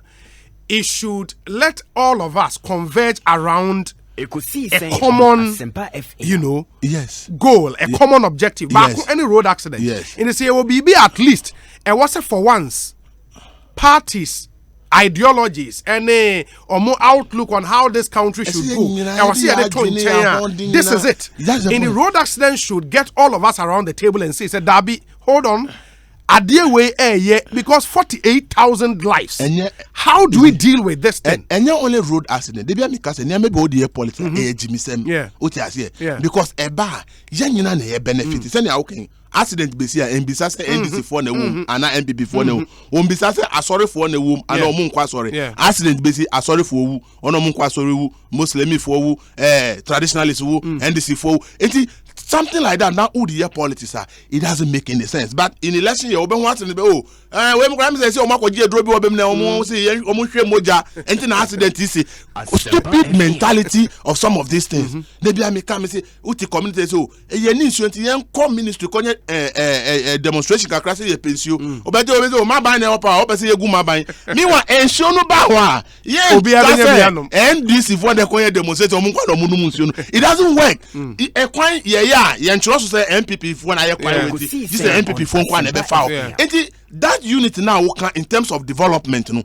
It should let all of us converge around Ekosiisen a common, goal, a common objective. But any road accident, in the say will be at least, and what's it for once, parties, ideologies, and or more outlook on how this country should go. This is it. In the road accident should get all of us around the table and say, Darby, hold on. Idea way because 48,000 lives. How do we deal with this thing? And you only road accident. They be because maybe all the politics Jimmy Sem. Yeah. Because eba yenina na benefit. Say na okay. Accident be see NBC say NDC for na wom and MPP for na wom. NBC say asori for na wom and omo nkwa sorry. Accident be see asori for wu, ono omo nkwa sorry wu, Muslim for wu, traditionalist wu, NDC for wu. Something like that. Now, who the year politics are, it doesn't make any sense. But in election, you open once and when say, "Oh, Marco, you drop your accident." Is stupid mentality of some of these things. Maybe I may come and say, "Uti community so you need to come ministry demonstration can crash your pension." But you my buying up, I say you go my buying. Meanwhile, and show no power. Yeah, NDC for the demonstration. It doesn't work. Say MPP when I acquire this is MPP phone one never foul. That unit now in terms of development, we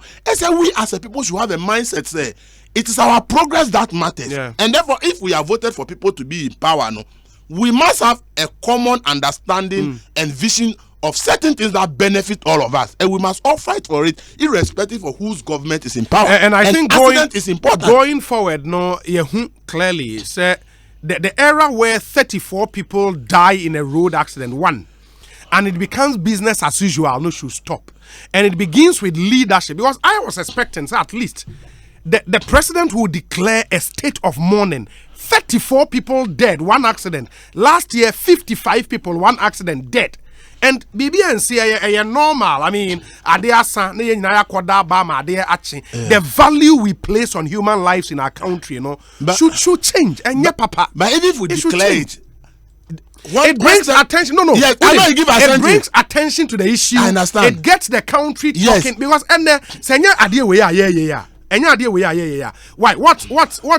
as a people should have a mindset say it is our progress that matters, and therefore if we are voted for people to be in power, we must have a common understanding and vision of certain things that benefit all of us, and we must all fight for it, irrespective of whose government is in power. And I think going forward, clearly say. The era where 34 people die in a road accident, and it becomes business as usual, should stop. And it begins with leadership, because I was expecting, at least, the president will declare a state of mourning. 34 people dead, one accident. Last year, 55 people, one accident, dead. And BBNC are normal. I mean, the value we place on human lives in our country, should change. And papa. But even if we declare it, it brings attention. No. Yes, it brings attention to the issue. I understand. It gets the country talking because Why? What's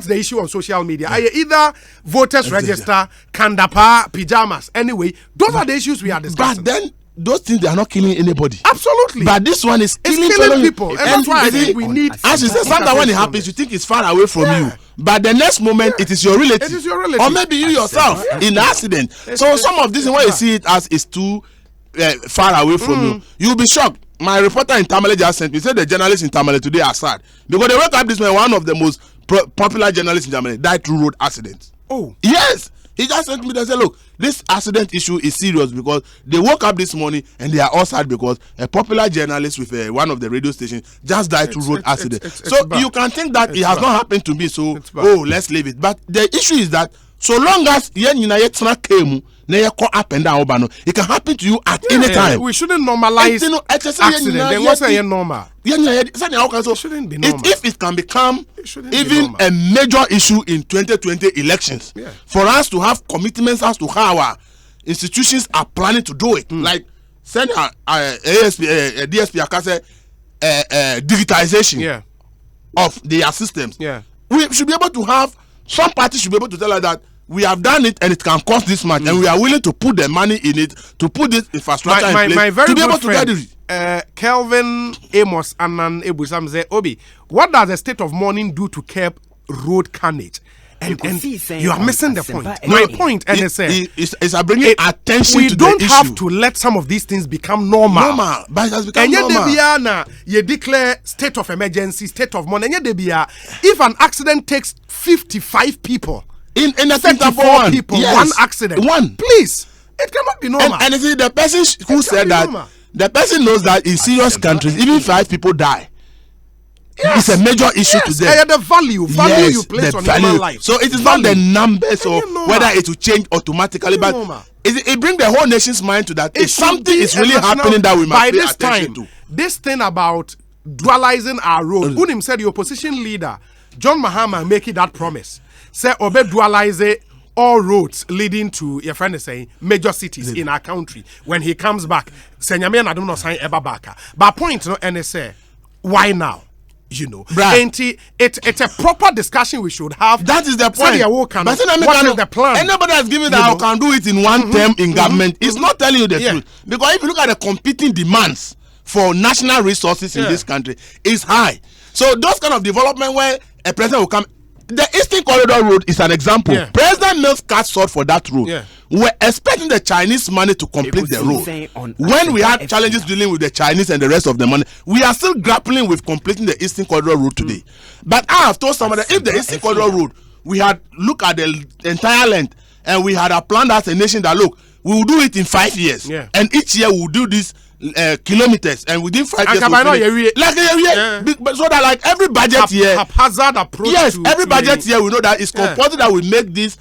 the issue on social media? Either voters register, kandapa, pajamas. Anyway, those are the issues we are discussing. But then those things, they are not killing anybody. Absolutely. But this one is killing people. And that's why I think we need. As you said, sometimes when it happens, you think it's far away from you. But the next moment, it is your relative. It is your relative. Or maybe you yourself in an accident. So some of this, when you see it as is too far away from you, you'll be shocked. My reporter in Tamale just sent me, said the journalists in Tamale today are sad. Because they woke up this man, one of the most popular journalists in Tamale, died through road accidents. Oh. Yes. He just sent me and said, look, this accident issue is serious because they woke up this morning and they are all sad because a popular journalist with one of the radio stations just died through road accident. So you can think that it has not happened to me, so let's leave it. But the issue is that so long as came, up and down, it can happen to you at any time. We shouldn't normalize accident. Then what's normal? It shouldn't be normal. If it can become even a major issue in 2020 elections, for us to have commitments as to how our institutions are planning to do it, like send DSP Akase digitization of their systems. We should be able to have. Some parties should be able to tell us that we have done it and it can cost this much, and we are willing to put the money in it to put this infrastructure in place my very to be able friend, to get it. Kelvin Amos Anan Ebusam say, Obi, what does the state of mourning do to curb road carnage? And you are missing the point. My point, NSA, is bringing attention to the issue. We don't have to let some of these things become normal. But it has become normal. You declare state of emergency, state of mourning. If an accident takes 55 people, in a 34 people, one accident, please, it cannot be normal. And you see, the person who said that, the person knows that in serious countries, even 5 people die. It's a major issue to them. The value you place on human life. So it is not the numbers or whether it will change automatically, but it brings the whole nation's mind to that. If something is really happening that we must pay attention to. This thing about dualizing our road, Unim said the opposition leader, John Mahama, making that promise. Say, obe dualize all roads leading to, your friend is saying, major cities in our country. When he comes back, Senyame and I don't know, sign ever back. But point, NSA, why now? It's a proper discussion we should have. That is the point. What is the plan? Anybody has given that I can do it in one term in government. It's not telling you the truth. Because if you look at the competing demands for national resources in this country, it's high. So those kind of development where a president will come, the Eastern Corridor Road is an example. Yeah. President Mills cast sought for that road. Yeah. We're expecting the Chinese money to complete the road. When we had challenges dealing with the Chinese and the rest of the money, we are still grappling with completing the Eastern Corridor Road today. But I have told somebody that if the Eastern Corridor Road, we had looked at the entire length and we had a plan as a nation that look, we will do it in 5 years. Yeah. And each year we will do this kilometers, and within 5 years we'll so that like every budget year haphazard approach. Yes, every budget year we know that it's compulsory that we make this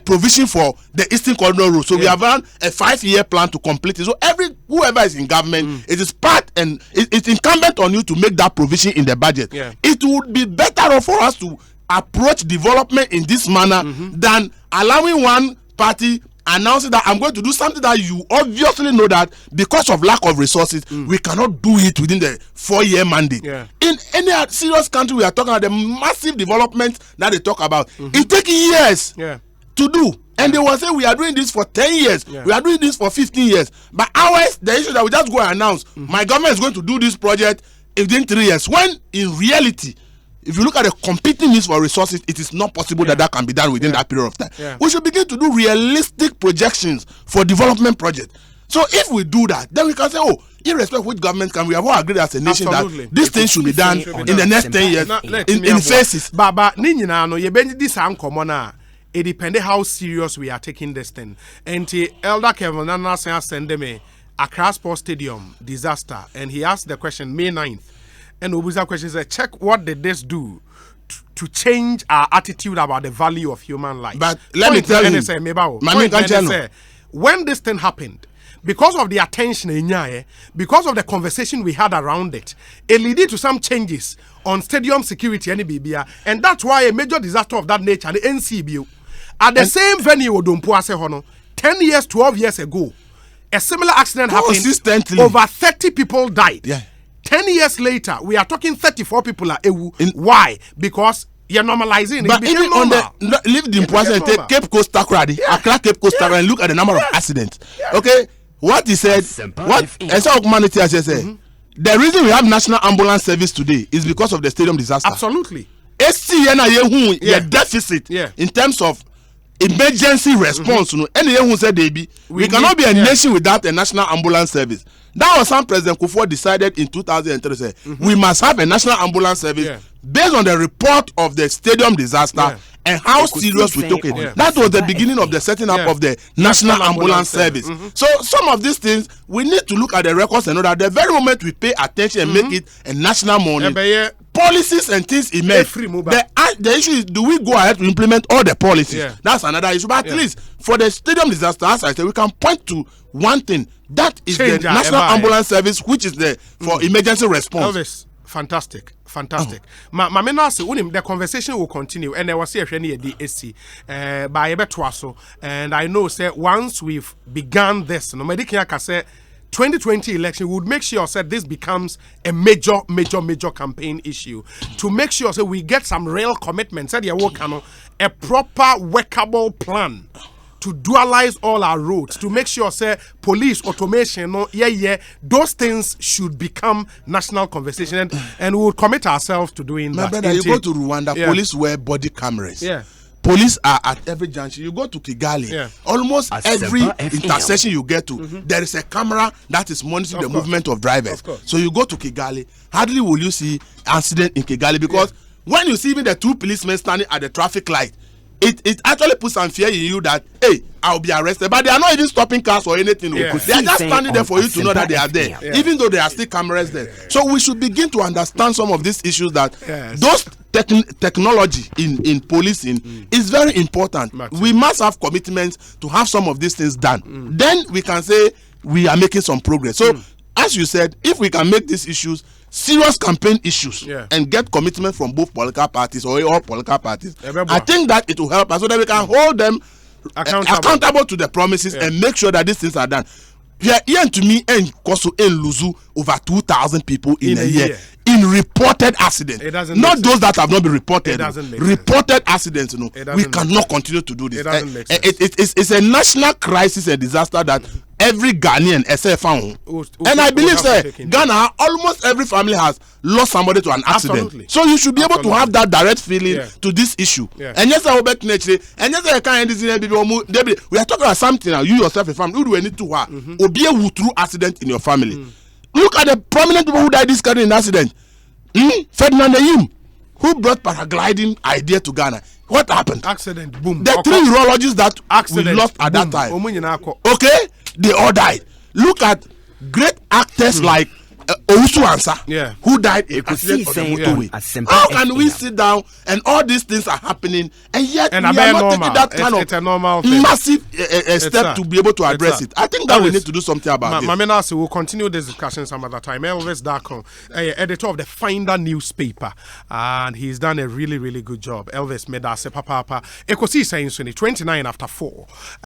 provision for the Eastern Corridor Road. So we have run a 5-year plan to complete it. So whoever is in government, it is part and it's incumbent on you to make that provision in the budget. Yeah. It would be better for us to approach development in this manner than allowing one party announcing that I'm going to do something that you obviously know that because of lack of resources, we cannot do it within the 4-year mandate. Yeah. In any serious country, we are talking about the massive development that they talk about. It takes years to do. And they will say we are doing this for 10 years. Yeah. We are doing this for 15 years. But ours, the issue that we just go and announce, my government is going to do this project within 3 years. When in reality, if you look at the competing needs for resources, it is not possible that can be done within that period of time. Yeah. We should begin to do realistic projections for development projects. So if we do that, then we can say, oh, irrespective of which government can, we have all agreed as a nation that this thing should be done in the next 10 years in phases. But it depends how serious we are taking this thing. And Elder Kevin Nana sent me Accra Sports Stadium disaster, and he asked the question May 9th. And Obuza question said, check what did this do to change our attitude about the value of human life. But let me tell you, when this thing happened, because of the attention, because of the conversation we had around it, it led to some changes on stadium security and that's why a major disaster of that nature, the NCBU, at the same venue, 10 years, 12 years ago, a similar accident happened. Over 30 people died. Yeah. 10 years later, we are talking 34 people are ewu. Why? Because you're normalizing. But even on the leave the importance and take Cape Coast Takrady, Accra Cape Coast Takrady, and look at the number of accidents. Okay, what he said, what humanity has said. The reason we have national ambulance service today is because of the stadium disaster. Absolutely. The deficit in terms of emergency response. We cannot be a nation without a national ambulance service. That was how President Kufuor decided in 2003. We must have a national ambulance service based on the report of the stadium disaster and how serious we took it. That was the beginning of the setting up of the national ambulance service. So some of these things, we need to look at the records and know that the very moment we pay attention and make it a national money, policies and things emerge. The issue is, do we go ahead to implement all the policies? That's another issue. But at least for the stadium disaster, as I said, we can point to one thing. That is the national ambulance service, which is the for emergency response. Elvis, fantastic. The conversation will continue, and I was here by Ebetwaso, and I know say once we've begun this, no medical say 2020 election, we would make sure that this becomes a major campaign issue to make sure that we get some real commitments, a proper workable plan to dualize all our roads, to make sure say police automation, those things should become national conversation, and we will commit ourselves to doing that. Brother, you go to Rwanda, police wear body cameras. Police are at every junction. You go to Kigali, almost every intersection you get to, there is a camera that is monitoring the movement of drivers. So you go to Kigali, hardly will you see accident in Kigali because when you see even the two policemen standing at the traffic light, it actually puts some fear in you that, hey, I'll be arrested. But they are not even stopping cars or anything. They are just standing there for you to know that they are there, even though there are still cameras there. So we should begin to understand some of these issues that those technology in policing is very important. We must have commitments to have some of these things done. Then we can say we are making some progress. So as you said, if we can make these issues serious campaign issues and get commitment from both political parties or all political parties, I think that it will help us so that we can hold them accountable to the promises and make sure that these things are done. To me, lose over 2,000 people in a year in reported accidents. Not those that have not been reported. Reported accidents, we cannot continue to do this. It's a national crisis and disaster that every Ghanaian found. And I believe Ghana, almost every family has lost somebody to an accident. Absolutely. So you should be able to have that direct feeling to this issue. And yes, I will bet nature. And yes, I can't. We are talking about something now. You yourself, a family, who do need to or be a through accident in your family. Look at the prominent people who died this country in accident. Ferdinand Ayim, who brought paragliding idea to Ghana. What happened? Accident, boom. The 3 urologists that we lost at that time. Okay, they all died. Look at great actors like Owusu Ansah, who died in accident on the motorway. How can we sit down and all these things are happening and yet we are not taking that kind of massive step to be able to address it? I think that we need to do something about it. Mamenasi, we'll continue this discussion some other time. Elvis Darko, editor of the Finder newspaper, and he's done a really, really good job. Elvis Medase Papa, Ekosiisen 29 after 4.